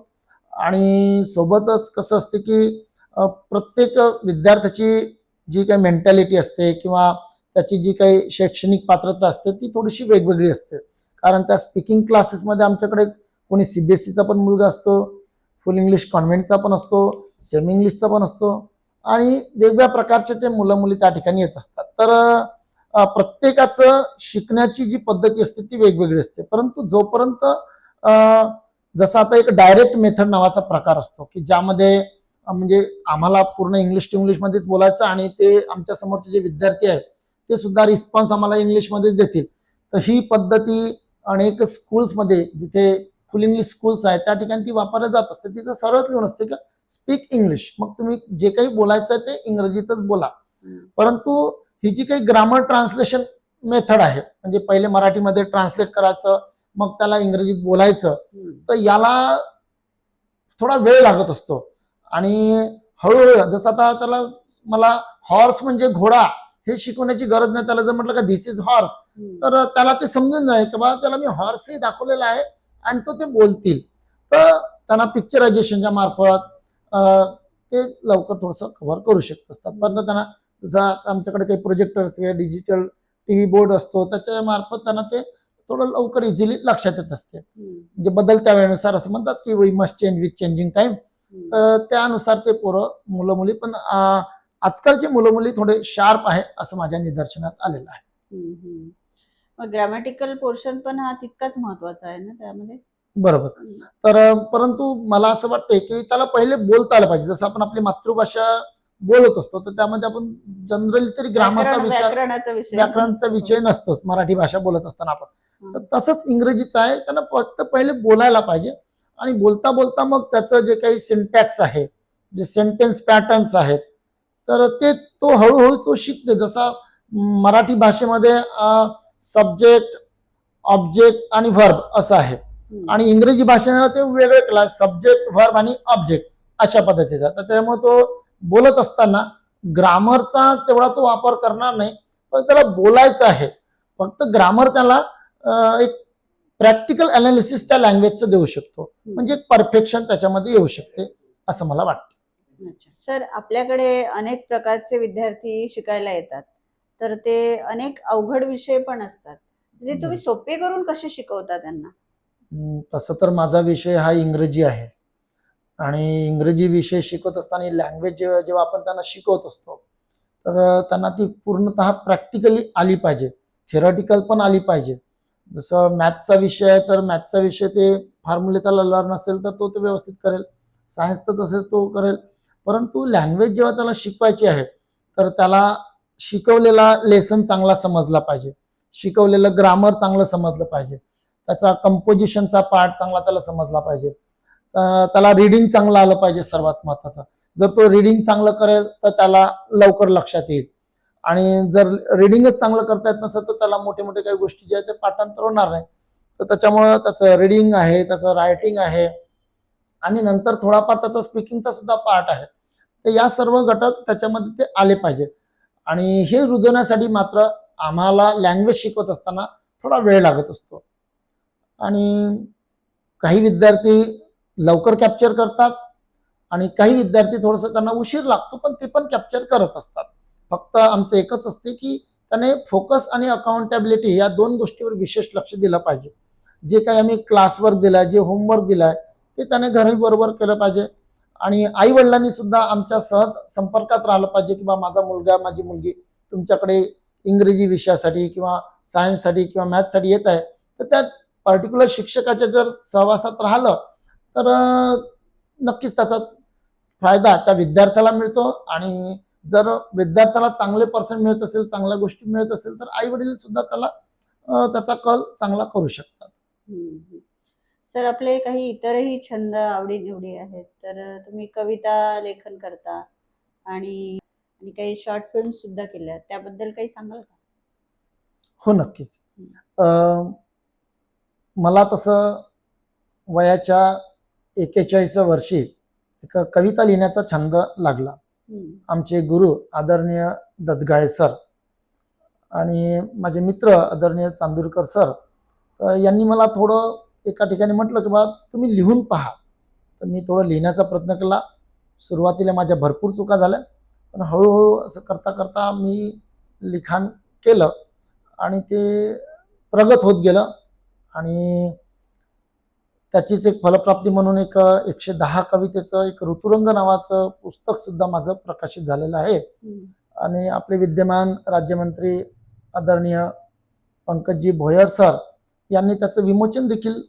आणि सोबतच कसं असते की प्रत्येक विद्यार्थ्याची जी काही मेंटॅलिटी असते किंवा त्याची जी काही शैक्षणिक पात्रता असते ती थोडीशी वेगवेगळी असते. कारण त्या स्पीकिंग क्लासेसमध्ये आमच्याकडे कोणी सीबीएसईचा पण मुलगा असतो, फुल इंग्लिश कॉन्व्हेंटचा पण असतो, सेमी इंग्लिशचा पण असतो आणि वेगवेगळ्या प्रकारचे ते मुलं मुली त्या ठिकाणी येत असतात. तर प्रत्येकाचं शिकण्याची जी पद्धती असते ती वेगवेगळी असते. परंतु जोपर्यंत जसं आता एक डायरेक्ट मेथड नावाचा प्रकार असतो की ज्यामध्ये म्हणजे आम्हाला पूर्ण इंग्लिश टू इंग्लिशमध्येच बोलायचं आणि ते आमच्या समोरचे जे विद्यार्थी आहेत ते सुद्धा रिस्पॉन्स आम्हाला इंग्लिशमध्येच देतील. तर ही पद्धती अनेक स्कूल्समध्ये जिथे फुल इंग्लिश स्कूल्स आहेत त्या ठिकाणी ती वापरली जात असते. तिथं सरळ लिहून असते की स्पीक इंग्लिश. मग तुम्ही जे काही बोलायचं आहे ते इंग्रजीतच बोला. परंतु ही जी काही ग्रामर ट्रान्सलेशन मेथड आहे म्हणजे पहिले मराठीमध्ये ट्रान्सलेट करायचं मग त्याला इंग्रजीत बोलायचं, तर याला थोडा वेळ लागत असतो. आणि हळूहळू जसं आता त्याला मला हॉर्स म्हणजे घोडा हे शिकवण्याची गरज नाही. त्याला जर म्हटलं का धिस इज हॉर्स तर त्याला ते समजून जाईल की बा त्याला मी हॉर्सही दाखवलेला आहे आणि तो ते बोलतील. तर त्यांना पिक्चरायझेशनच्या मार्फत ते लवकर थोडंसं कव्हर करू शकत असतात. पण त्यांना जसं आमच्याकडे काही प्रोजेक्टर्स किंवा डिजिटल टीव्ही बोर्ड असतो त्याच्या मार्फत त्यांना ते थोडं लवकर इझिली लक्षात येत असते. म्हणजे बदलत्या वेळेनुसार असं म्हणतात की we must change with changing time. त्यानुसार ते मुलं मुली पण आजकालची मुलं मुली थोडे शार्प आहे असं माझ्या निदर्शनास आलेलं आहे. मग ग्रॅमॅटिकल पोर्शन पण हा तितकाच महत्वाचा आहे ना त्यामध्ये. बरोबर. तर परंतु मला असं वाटतंय की त्याला पहिले बोलता आलं पाहिजे. जसं आपण आपली मातृभाषा बोलत असतो तर त्यामध्ये आपण जनरली तरी ग्रामरचा विचार व्याकरणचा विषय नसतोच मराठी भाषा बोलत असताना आपण. तर तसंच इंग्रजीचं आहे. त्यांना फक्त पहिले बोलायला पाहिजे आणि बोलता बोलता मग त्याचं जे काही सिंटॅक्स आहे, जे सेंटेन्स पॅटर्न्स आहेत तर ते तो हळूहळू तो शिकते. जसा मराठी भाषेमध्ये सब्जेक्ट, ऑब्जेक्ट आणि व्हर्ब असं आहे आणि इंग्रजी भाषेमध्ये ते वेगळे क्लास सब्जेक्ट, व्हर्ब आणि ऑब्जेक्ट अशा पद्धतीचा. तर त्यामुळे तो बोलत असताना ग्रामरचा तेवढा तो वापर करणार नाही, पण त्याला बोलायचं आहे. फक्त ग्रामर त्याला एक प्रॅक्टिकल अनालिसिस त्या लँग्वेजचं देऊ शकतो. म्हणजे परफेक्शन त्याच्यामध्ये येऊ शकते असं मला वाटतं. सर, आपल्याकडे अनेक प्रकारचे विद्यार्थी शिकायला येतात तर ते अनेक अवघड विषय पण असतात. म्हणजे तुम्ही सोपे करून कसे शिकवता त्यांना? तसं तर माझा विषय हा इंग्रजी आहे आणि इंग्रजी विषय शिकवत असताना लँग्वेज जेव्हा आपण त्यांना शिकवत असतो तर त्यांना ती पूर्णतः प्रॅक्टिकली आली पाहिजे, थेरॉटिकल पण आली पाहिजे. जसं मॅथचा विषय आहे तर मॅथचा विषय ते फॉर्म्युले त्याला लर्न असेल तर तो व्यवस्थित करेल. सायन्स तर तसेच तो करेल. परंतु लँग्वेज जेव्हा त्याला शिकवायची आहे तर त्याला शिकवलेला लेसन चांगला समजला पाहिजे, शिकवलेलं ग्रामर चांगलं समजलं पाहिजे, त्याचा कंपोजिशनचा पार्ट चांगला त्याला समजला पाहिजे, त्याला रिडिंग चांगलं आलं पाहिजे सर्वात महत्वाचं. जर तो रिडिंग चांगलं करेल तर त्याला लवकर लक्षात येईल आणि जर रिडिंगच चांगलं करता येत नसेल तर त्याला मोठे मोठे काही गोष्टी जे आहेत ते पाठांतर होणार नाही. तर त्याच्यामुळं त्याचं रिडिंग आहे, त्याचं रायटिंग आहे आणि नंतर थोडाफार त्याचा स्पीकिंगचा सुद्धा पार्ट आहे. तर या सर्व घटक त्याच्यामध्ये ते आले पाहिजे आणि हे रुजवण्यासाठी मात्र आम्हाला लँग्वेज शिकवत असताना थोडा वेळ लागत असतो आणि काही विद्यार्थी लवकर कॅप्चर करतात आणि काही विद्यार्थी थोडंसं त्यांना उशीर लागतो पण ते पण कॅप्चर करत असतात. फक्त आमचं एकच असते की त्याने फोकस आणि अकाउंटेबिलिटी या दोन गोष्टीवर विशेष लक्ष दिलं पाहिजे. जे काही आम्ही क्लासवर्क दिलाय, जे होमवर्क दिलाय ते त्याने घरी बरोबर केलं पाहिजे आणि आई वडिलांनी सुद्धा आमच्या सहज संपर्कात राहिलं पाहिजे की बा माझा मुलगा, माझी मुलगी तुमच्याकडे इंग्रजी विषयासाठी किंवा सायन्ससाठी किंवा मॅथ्ससाठी येत आहे. तर त्या पर्टिक्युलर शिक्षकाच्या जर सहवासात राहिलं तर नक्कीच त्याचा फायदा त्या विद्यार्थ्याला मिळतो आणि जर विद्यार्थ्याला चांगले पर्सेंट मिळत असेल, चांगल्या गोष्टी मिळत असेल तर आई वडील सुद्धा त्याला त्याचा कल चांगला करू शकतात. सर, आपले काही इतरही छंद आवडीनिवडी आहेत. तर तुम्ही कविता लेखन करता आणि काही शॉर्ट फिल्म सुद्धा केल्या, त्याबद्दल काही सांगाल का? हो, नक्कीच. मला तसं वयाच्या 41व्या वर्षी एक कविता लिहिण्याचा छंद लागला. आमचे गुरु आदरणीय दत्तगाळे सर आणि माझे मित्र आदरणीय चांदूरकर सर यांनी मला थोडं एका ठिकाणी म्हटलं की बा तुम्ही लिहून पहा. तर मी थोडं लिहिण्याचा प्रयत्न केला. सुरुवातीला माझ्या भरपूर चुका झाल्या, पण हळूहळू असं करता करता मी लिखाण केलं आणि ते प्रगत होत गेलं. आणि त्याचीच एक फलप्राप्ती म्हणून एक 110 कवितेचं एक ऋतुरंग नावाचं पुस्तक सुद्धा माझं प्रकाशित झालेलं आहे. आणि आपले विद्यमान राज्यमंत्री आदरणीय पंकजी भोयर सर यांनी त्याचं विमोचन देखील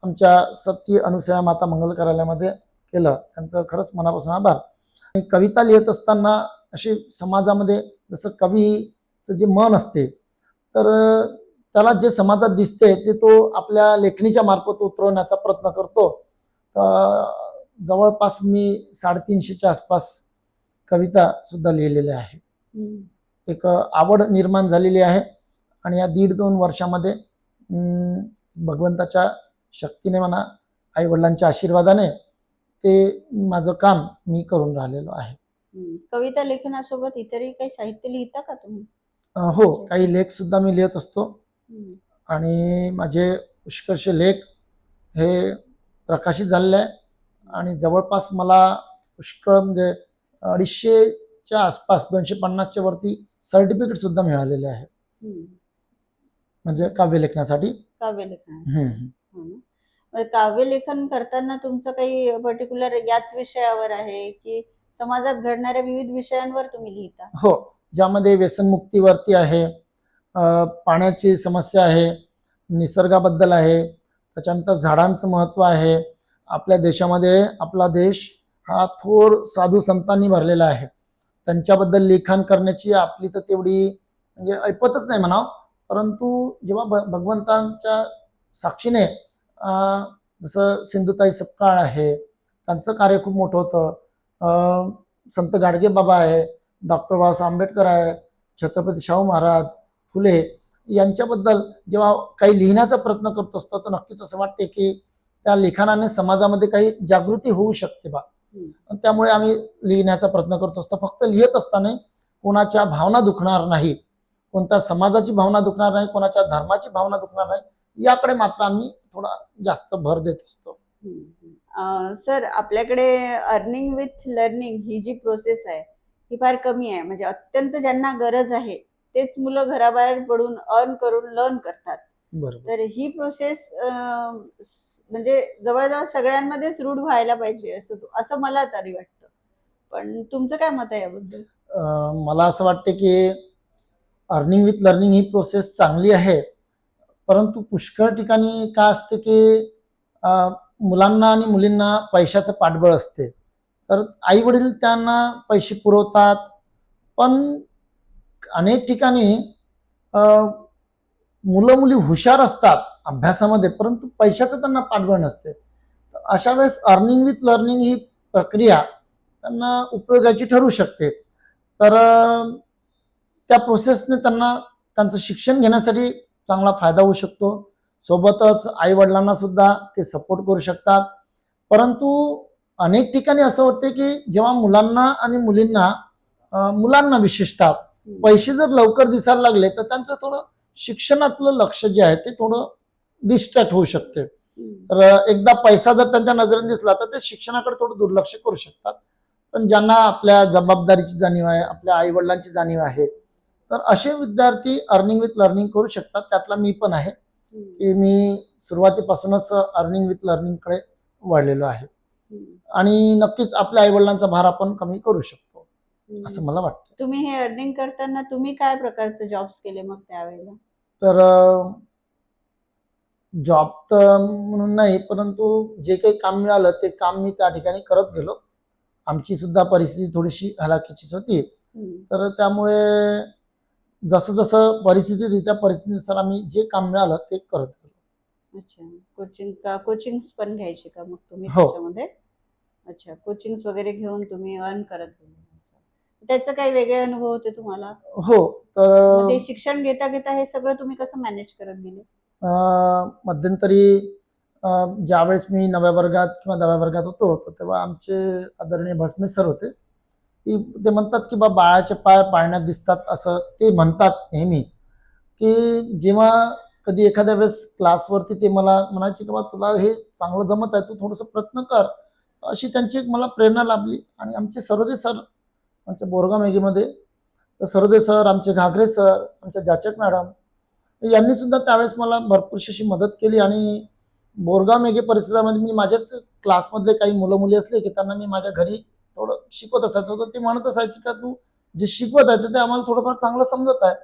आमच्या सती अनुसया माता मंगल कार्यालयामध्ये केलं. त्यांचं खरंच मनापासून आभार. आणि कविता लिहित असताना अशी समाजामध्ये जसं कवीचं जे मन असते, तर त्याला जे समाजात दिसते ते तो आपल्या लेखणीच्या मार्फत उतरवण्याचा प्रयत्न करतो. जवळपास मी 350च्या आसपास कविता सुद्धा लिहिलेल्या आहे. एक आवड निर्माण झालेली आहे आणि या 1.5-2 वर्षामध्ये भगवंताच्या शक्तीने म्हणा, आई वडिलांच्या आशीर्वादाने ते माझं काम मी करून राहिलेलो आहे. कविता लेखनासोबत इतरही काही साहित्य लिहिता का तुम्ही? हो, काही लेख सुद्धा मी लिहित असतो आणि माझे पुष्कळसे लेख हे प्रकाशित झालेले आहे. आणि जवळपास मला पुष्कळ म्हणजे 250च्या आसपास 250च्या वरती सर्टिफिकेट सुद्धा मिळालेले आहे, म्हणजे काव्यलेखनासाठी. काव्यलेखन काव्यलेखन करताना तुमचं काही पर्टिक्युलर याच विषयावर आहे की समाजात घडणाऱ्या विविध विषयांवर तुम्ही लिहिता? हो, ज्यामध्ये व्यसनमुक्तीवरती आहे, पाण्याची समस्या आहे, निसर्गाबद्दल आहे, त्याच्यानंतर झाडांचं महत्त्व आहे. आपल्या देशामध्ये आपला देश हा थोर साधू संतांनी भरलेला आहे. त्यांच्याबद्दल लिखाण करण्याची आपली तर तेवढी म्हणजे ऐपतच नाही म्हणावं. परंतु जेव्हा भगवंतांच्या साक्षीने जसं सिंधुताई सपकाळ आहे, त्यांचं कार्य खूप मोठं होतं. संत गाडगे बाबा आहे, डॉक्टर बाबासाहेब आंबेडकर आहे, छत्रपती शाहू महाराज, फुले यांच्याबद्दल जेव्हा काही लिहिण्याचा प्रयत्न करत असतो, तर नक्कीच असं वाटते की त्या लिखाणाने समाजामध्ये काही जागृती होऊ शकते बा. त्यामुळे आम्ही लिहिण्याचा प्रयत्न करत असतो. फक्त लिहित असताना कोणाच्या भावना दुखणार नाही, कोणत्या समाजाची भावना दुखणार नाही, कोणाच्या धर्माची भावना दुखणार नाही, याकडे मात्र आम्ही थोडा जास्त भर देत असतो. सर, आपल्याकडे अर्निंग विथ लर्निंग ही जी प्रोसेस आहे ही फार कमी आहे. म्हणजे अत्यंत ज्यांना गरज आहे तेच मुलं घराबाहेर पडून अर्न करून लर्न करतात. बरोबर. तर ही प्रोसेस म्हणजे जवळजवळ सगळ्यांमध्येच रूढ व्हायला पाहिजे असं मला तरी वाटतं. पण तुमचं काय मत आहे याबद्दल? मला असं वाटतं की earning with learning he process चांगली आहे, परंतु पुष्कळ ठिकाणी काय असते की मुलांना आणि मुलींना पैशाचं पाठबळ असते. तर आई वडील त्यांना पैसे पुरवतात, पण अनेक ठिकाणी मुलं मुली हुशार असतात अभ्यासामध्ये, परंतु पैशाचं त्यांना पाठबळ नसते. अशा वेळेस अर्निंग विथ लर्निंग ही प्रक्रिया त्यांना उपयोगाची ठरू शकते. तर त्या प्रोसेसने त्यांना त्यांचं शिक्षण घेण्यासाठी चांगला फायदा होऊ शकतो. सोबतच आई वडिलांना सुद्धा ते सपोर्ट करू शकतात. परंतु अनेक ठिकाणी असं होते की जेव्हा मुलांना आणि मुलांना विशेषतः पैसे जर लवकर दिसायला लागले, तर त्यांचं थोडं शिक्षणातलं लक्ष जे आहे ते थोडं डिस्ट्रॅक्ट होऊ शकते. तर एकदा पैसा जर त्यांच्या नजरेने दिसला तर ते शिक्षणाकडे थोडं दुर्लक्ष करू शकतात. पण ज्यांना आपल्या जबाबदारीची जाणीव आहे, आपल्या आई वडिलांची जाणीव आहे, तर असे विद्यार्थी अर्निंग विथ लर्निंग करू शकतात. त्यातला मी पण आहे की मी सुरुवातीपासूनच अर्निंग विथ लर्निंग कडे वळलेलो आहे. आणि नक्कीच आपल्या आई वडिलांचा भार आपण कमी करू शकतो असं मला वाटतं. तुम्ही हे अर्निंग करताना तुम्ही काय प्रकारचे जॉब्स केले मग त्यावेळेला? तर जॉब तर म्हणून नाही, परंतु जे काही काम मिळालं ते काम मी त्या ठिकाणी करत गेलो. आमची सुद्धा परिस्थिती थोडीशी हलाखीचीच होती, तर त्यामुळे जसं जसं परिस्थिती होती त्या परिस्थितीनुसार आम्ही जे काम मिळालं ते करत गेलो. अच्छा, कोचिंग पण घ्यायचे का मग तुम्ही हो. त्याच्यामध्ये? अच्छा, कोचिंग वगैरे घेऊन तुम्ही अर्न करत गेले. त्याचं काही वेगळे अनुभव होते तुम्हाला? हो. तर ते शिक्षण घेता घेता हे सगळं तुम्ही कसं मॅनेज करत गेले? मध्यंतरी ज्यावेळेस मी 9व्या वर्गात किंवा 10व्या वर्गात होतो, तर तेव्हा आमचे आदरणीय भस्मे सर होते. ते म्हणतात की बा बाळाचे पाय पाळण्यात दिसतात, असं ते म्हणतात नेहमी. की जेव्हा कधी एखाद्या वेळेस क्लासवरती ते मला म्हणायचे की बा तुला हे चांगलं जमत आहे, तू थोडंसं प्रयत्न कर. अशी त्यांची एक मला प्रेरणा लाभली. आणि आमचे सरोदे सर आमच्या बोरगाव मेघेमध्ये, तर सरोदे सर, आमचे घागरे सर, आमच्या जाचक मॅडम यांनी सुद्धा त्यावेळेस मला भरपूरशी अशी मदत केली. आणि बोरगाव मेघे परिसरामध्ये मी माझ्याच क्लासमधले काही मुलं मुली असले की त्यांना मी माझ्या घरी थोडं शिकवत असायचो. तर ते म्हणत असायचे का तू जे शिकवत आहे ते आम्हाला थोडंफार चांगलं समजत आहे.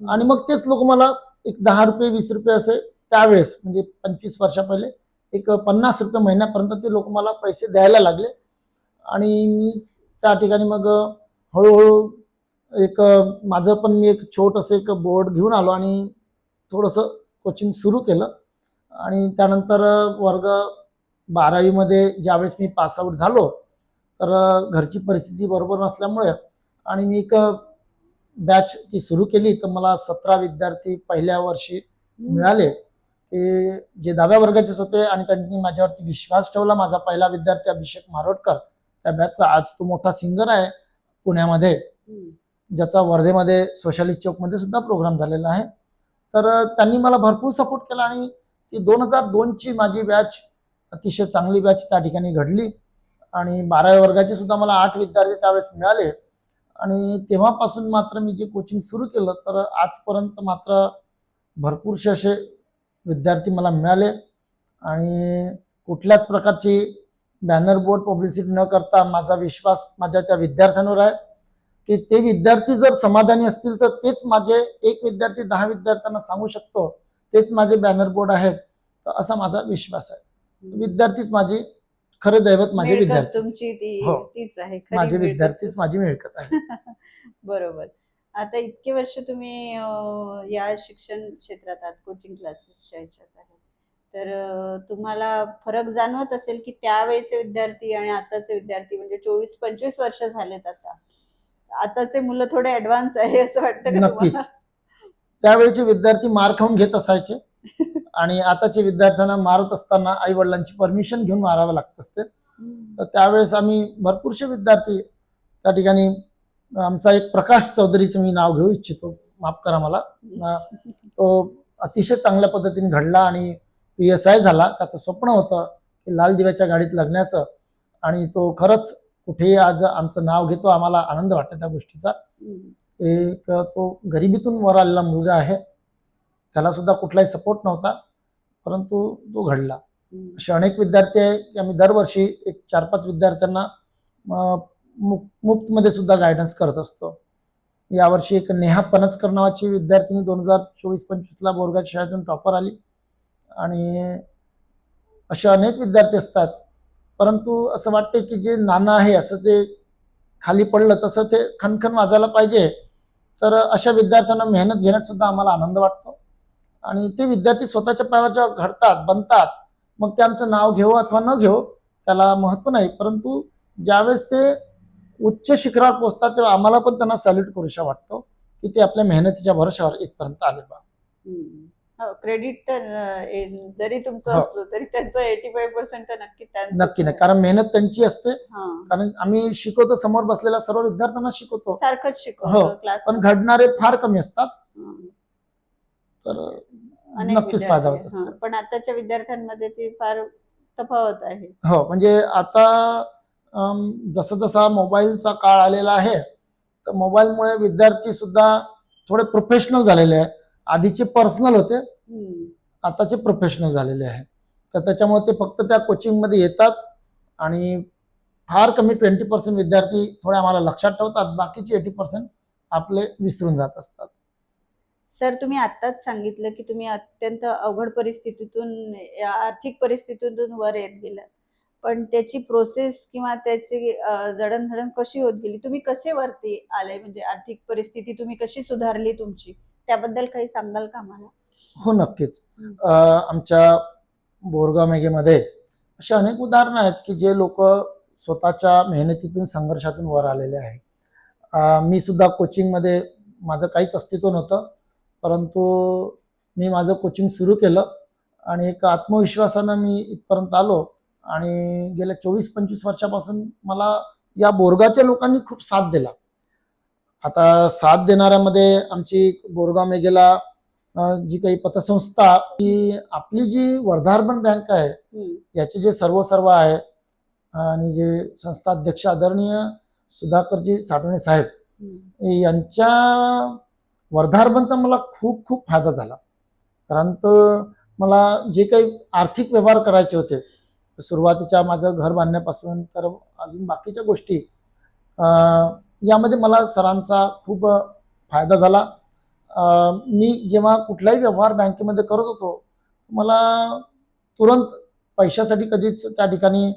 आणि मग तेच लोक मला एक 10 रुपये 20 रुपये असे त्यावेळेस म्हणजे 25 वर्ष पहिले एक 50 रुपये महिन्यापर्यंत ते लोक मला पैसे द्यायला लागले. आणि मी त्या ठिकाणी मग हळूहळू एक माझं पण मी एक छोटंसं एक बोर्ड घेऊन आलो आणि थोडंसं कोचिंग सुरू केलं. आणि त्यानंतर वर्ग 12वीमध्ये ज्यावेळेस मी पासआउट झालो तर घरची परिस्थिती बरोबर नसल्यामुळे आणि मी एक बॅच ती सुरू केली. तर मला 17 विद्यार्थी पहिल्या वर्षी मिळाले. ते जे 10व्या वर्गाचेच होते आणि त्यांनी माझ्यावरती विश्वास ठेवला. माझा पहिला विद्यार्थी अभिषेक मारोटकर, त्या बॅचचा आज तो मोठा सिंगर आहे पुण्यामध्ये, ज्याचा वर्धेमध्ये सोशलिस्ट चौकमध्ये सुद्धा प्रोग्राम झालेला आहे. तर त्यांनी मला भरपूर सपोर्ट केला आणि ती 2002ची माझी बॅच अतिशय चांगली बॅच त्या ठिकाणी घडली. आणि 12व्या वर्गाचे सुद्धा मला 8 विद्यार्थी त्यावेळेस मिळाले. आणि तेव्हापासून मात्र मी जे कोचिंग सुरू केलं तर आजपर्यंत मात्र भरपूरसे असे विद्यार्थी मला मिळाले. आणि कुठल्याच प्रकारची बॅनर बोर्ड पब्लिसिटी न करता माझा विश्वास माझ्या त्या विद्यार्थ्यांवर आहे की ते विद्यार्थी जर समाधानी असतील तर तेच माझे एक विद्यार्थी 10 विद्यार्थ्यांना सांगू शकतो तेच माझे बॅनर बोर्ड आहेत. तर असा माझा विश्वास आहे. विद्यार्थीच माझी खरे दैवत, माझे मिळकत विद्यार्थी, तुमची हो, तीच आहे, खरी माझे मिळकत. विद्यार्थीच माझी मिळकत आहे. बरोबर. आता इतके वर्ष तुम्ही या शिक्षण क्षेत्रात आहात, कोचिंग क्लासेसच्या ह्याच्यात आहे. तर तुम्हाला फरक जाणवत असेल की त्यावेळेचे विद्यार्थी आणि आताचे विद्यार्थी, म्हणजे 24-25 वर्ष झालेत आता. आताचे मुलं थोडे ऍडव्हान्स आहे असं वाटतं का नक्कीच. तुम्हाला? त्यावेळेचे विद्यार्थी मार खाऊन घेत असायचे आणि आताच्या विद्यार्थ्यांना मारत असताना आई वडिलांची परमिशन घेऊन मारावं लागत असते. तर त्यावेळेस आम्ही भरपूरसे विद्यार्थी त्या ठिकाणी, आमचा एक प्रकाश चौधरीचं मी नाव घेऊ इच्छितो, माफ करा मला, तो अतिशय चांगल्या पद्धतीने घडला आणि PSI झाला. त्याचं स्वप्न होतं की लाल दिव्याच्या गाडीत लग्नाचं, आणि तो खरंच कुठेही आज आमचं नाव घेतो. आम्हाला आनंद वाटतो त्या गोष्टीचा. एक तो गरिबीतून वर आलेला मुलगा आहे, त्याला सुद्धा कुठलाही सपोर्ट नव्हता, परंतु तो घडला. असे अनेक विद्यार्थी आहे की आम्ही दरवर्षी एक 4-5 विद्यार्थ्यांना मुफ्तमध्ये सुद्धा गायडन्स करत असतो. यावर्षी एक नेहा पनचकर नावाची विद्यार्थिनी 2024-25ला बोरगाव शाळेतून टॉपर आली. आणि असे अनेक विद्यार्थी असतात, परंतु असं वाटते की जे नाणं आहे असं जे खाली पडलं तसं ते खणखण वाजायला पाहिजे. तर अशा विद्यार्थ्यांना मेहनत घेण्यात सुद्धा आम्हाला आनंद वाटतो. आणि ते विद्यार्थी स्वतःच्या पायावर जेव्हा घडतात, बनतात, मग ते आमचं नाव घेऊ अथवा न घेऊ त्याला महत्त्व नाही, परंतु ज्यावेळेस ते उच्च शिखरावर पोहोचतात तेव्हा आम्हाला पण त्यांना सॅल्यूट करूशा वाटतो की ते आपल्या मेहनतीच्या भरोशावर इथपर्यंत आले बा. क्रेडिट तर जरी तुमचं हो. असलं तरी त्यांचं 85% तर नक्की त्यांचं. नक्की नाही, कारण मेहनत त्यांची असते. हां. कारण आम्ही शिकवतो, समोर बसलेल्या सर्व विद्यार्थ्यांना शिकवतो, सारखंच हो, शिकवतो क्लास. पण घडणारे फार कमी असतात. तर अनेक नक्कीच फायदा होत विद्यार्थी, असतो. पण आताच्या विद्यार्थ्यांमध्ये ती फार तफावत आहे. हो, म्हणजे आता जसं जसा मोबाईलचा काळ आलेला आहे तर मोबाईलमुळे विद्यार्थी सुद्धा थोडे प्रोफेशनल झालेले आहे. आधीचे पर्सनल होते, आताचे प्रोफेशनल झालेले आहे. तर त्याच्यामुळे ते फक्त त्या कोचिंगमध्ये येतात आणि फार कमी 20% विद्यार्थी थोडे आम्हाला लक्षात ठेवतात, बाकीचे 80% आपले विसरून जात असतात. सर, तुम्ही आत्ताच सांगितलं की तुम्ही अत्यंत अवघड परिस्थितीतून, या आर्थिक परिस्थितीतून वर येत गेलात, पण त्याची प्रोसेस किंवा त्याची जडणघडण कशी होत गेली, तुम्ही कसे वरती आले, म्हणजे आर्थिक परिस्थिती तुम्ही कशी सुधारली तुमची, त्याबद्दल काही सांगाल का आम्हाला? हो, नक्कीच. आमच्या बोरगाव मेघेमध्ये अशी अनेक उदाहरणं आहेत की जे लोक स्वतःच्या मेहनतीतून, संघर्षातून वर आलेले आहेत. मी सुद्धा कोचिंगमध्ये माझं काहीच अस्तित्व नव्हतं, परंतु मी माझं कोचिंग सुरू केलं आणि एक आत्मविश्वासानं मी इथपर्यंत आलो. आणि गेल्या 24-25 वर्षापासून मला या बोरगावच्या लोकांनी खूप साथ दिला. आता साथ देणाऱ्यामध्ये आमची बोरगाव मेघेला जी काही पतसंस्था की आपली जी वर्धा अर्बन बँक आहे हम्म, याचे जे सर्व आहे आणि जे संस्था अध्यक्ष आदरणीय सुधाकरजी साठवणे साहेब हम्म, यांच्या वर्धा अर्बनचा मला खूप खूप फायदा झाला. कारण तर मला जे काही आर्थिक व्यवहार करायचे होते सुरुवातीच्या माझं घर बांधण्यापासून तर अजून बाकीच्या गोष्टी यामध्ये मला सरांचा खूप फायदा झाला. मी जेव्हा कुठलाही व्यवहार बँकेमध्ये करत होतो मला तुरंत पैशासाठी कधीच त्या ठिकाणी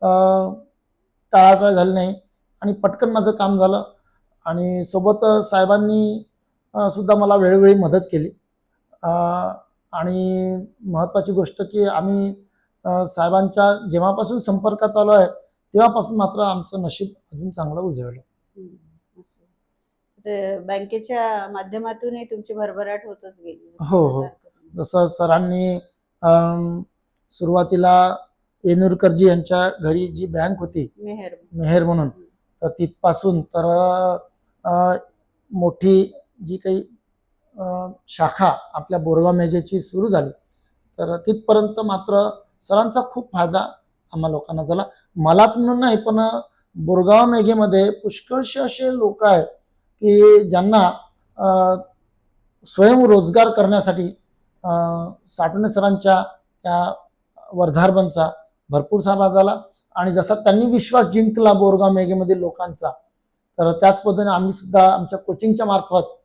टाळाटाळ झाली नाही आणि पटकन माझं काम झालं. आणि सोबत साहेबांनी सुद्धा मला वेळोवेळी मदत केली. आणि महत्त्वाची गोष्ट की आम्ही साहेबांच्या जेव्हापासून संपर्कात आलो आहे तेव्हापासून मात्र आमचं नशीब अजून चांगलं उजळलं. हम्म, असं. तर बँकेच्या माध्यमातूनही तुमची भरभराट होतच गेली. हो, हो. जसं सरांनी सुरुवातीला येनुरकरजी यांच्या घरी जी बँक होती मेहर. मेहेर म्हणून तर तिथपासून तर मोठी जी काही शाखा आपल्या बोरगाव मेघेची सुरू झाली तर तिथपर्यंत मात्र सरांचा खूप फायदा आम्हा लोकांना झाला. मलाच म्हणून नाही पण बोरगाव मेघेमध्ये पुष्कळसे असे लोक आहेत की ज्यांना स्वयंरोजगार करण्यासाठी साठवणे सरांच्या त्या वर्धा अर्बनचा भरपूर सहभाग झाला. आणि जसा त्यांनी विश्वास जिंकला बोरगाव मेघेमधील लोकांचा तर त्याच पद्धतीने आम्ही सुद्धा आमच्या कोचिंगच्या मार्फत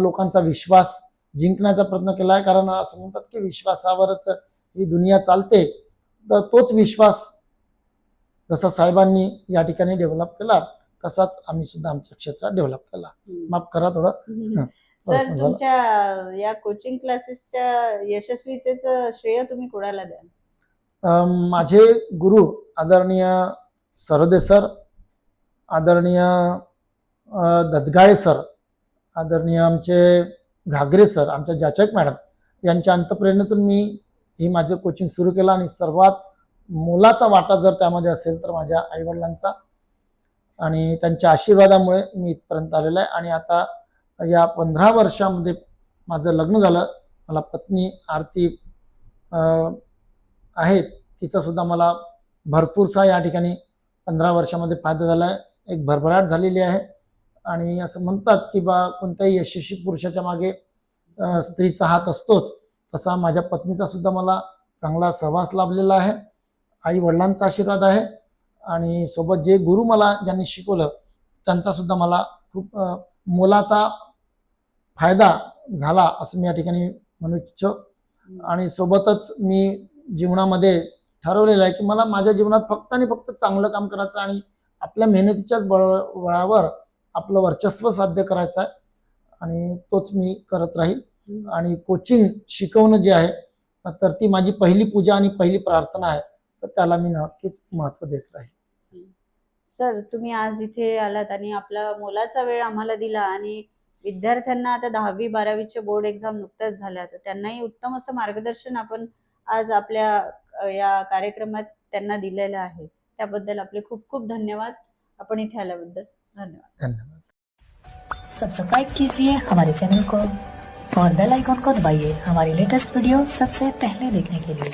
लोकांचा विश्वास जिंकण्याचा प्रयत्न केला आहे. कारण असं म्हणतात की विश्वासावरच ही दुनिया चालते. तर तोच विश्वास जसा साहेबांनी या ठिकाणी डेव्हलप केला तसाच आम्ही सुद्धा आमच्या क्षेत्रात डेव्हलप केला. माफ करा थोडं सर, प्रश्न झाला. तुमच्या या कोचिंग क्लासेसच्या यशस्वीतेचं श्रेय तुम्ही कोणाला द्याल? माझे गुरु आदरणीय सरोदे सर, आदरणीय ददगाळे सर, आदरणीय आमचे घागरे सर, आमच्या जाचक मॅडम यांच्या अंतप्रेरणेतून मी ही माझं कोचिंग सुरू केलं. आणि सर्वात मोलाचा वाटा जर त्यामध्ये असेल तर माझ्या आईवडिलांचा आणि त्यांच्या आशीर्वादामुळे मी इथपर्यंत आलेलो आहे. आणि आता या 15 वर्षामध्ये माझं लग्न झालं. मला पत्नी आरती आहेत, तिचा सुद्धा मला भरपूरसा या ठिकाणी 15 वर्षामध्ये फायदा झाला आहे. एक भरभराट झालेली आहे. आणि असं म्हणतात की बा कोणत्याही यशस्वी पुरुषाच्या मागे स्त्रीचा हात असतोच, तसा माझ्या पत्नीचा सुद्धा मला चांगला सहवास लाभलेला आहे. आई वडिलांचा आशीर्वाद आहे आणि सोबत जे गुरु मला ज्यांनी शिकवलं त्यांचा सुद्धा मला खूप मोलाचा फायदा झाला असं मी या ठिकाणी म्हणू इच्छितो. आणि सोबतच मी जीवनामध्ये ठरवलेलं आहे की मला माझ्या जीवनात फक्त आणि फक्त चांगलं काम करायचं आणि आपल्या मेहनतीच्याच बळावर आपलं वर्चस्व साध्य करायचं आहे. आणि तोच मी करत राहील. आणि कोचिंग शिकवणं जे आहे तर ती माझी पहिली पूजा आणि पहिली प्रार्थना आहे. तर त्याला मी नक्कीच महत्त्व देत राहील. सर, तुम्ही आज इथे आलात आणि आपला मोलाचा वेळ आम्हाला दिला. आणि विद्यार्थ्यांना आता 10वी 12वीचे बोर्ड एक्झाम नुकत्याच झाल्या, तर त्यांनाही उत्तम असं मार्गदर्शन आपण आज आपल्या या कार्यक्रमात त्यांना दिलेलं आहे. त्याबद्दल आपले खूप खूप धन्यवाद. आपण इथे आल्याबद्दल धन्यवाद. धन्यवाद. सब्सक्राइब कीजिए हमारे चैनल को और बेल आइकॉन को दबाइए हमारी लेटेस्ट वीडियो सबसे पहले देखने के लिए.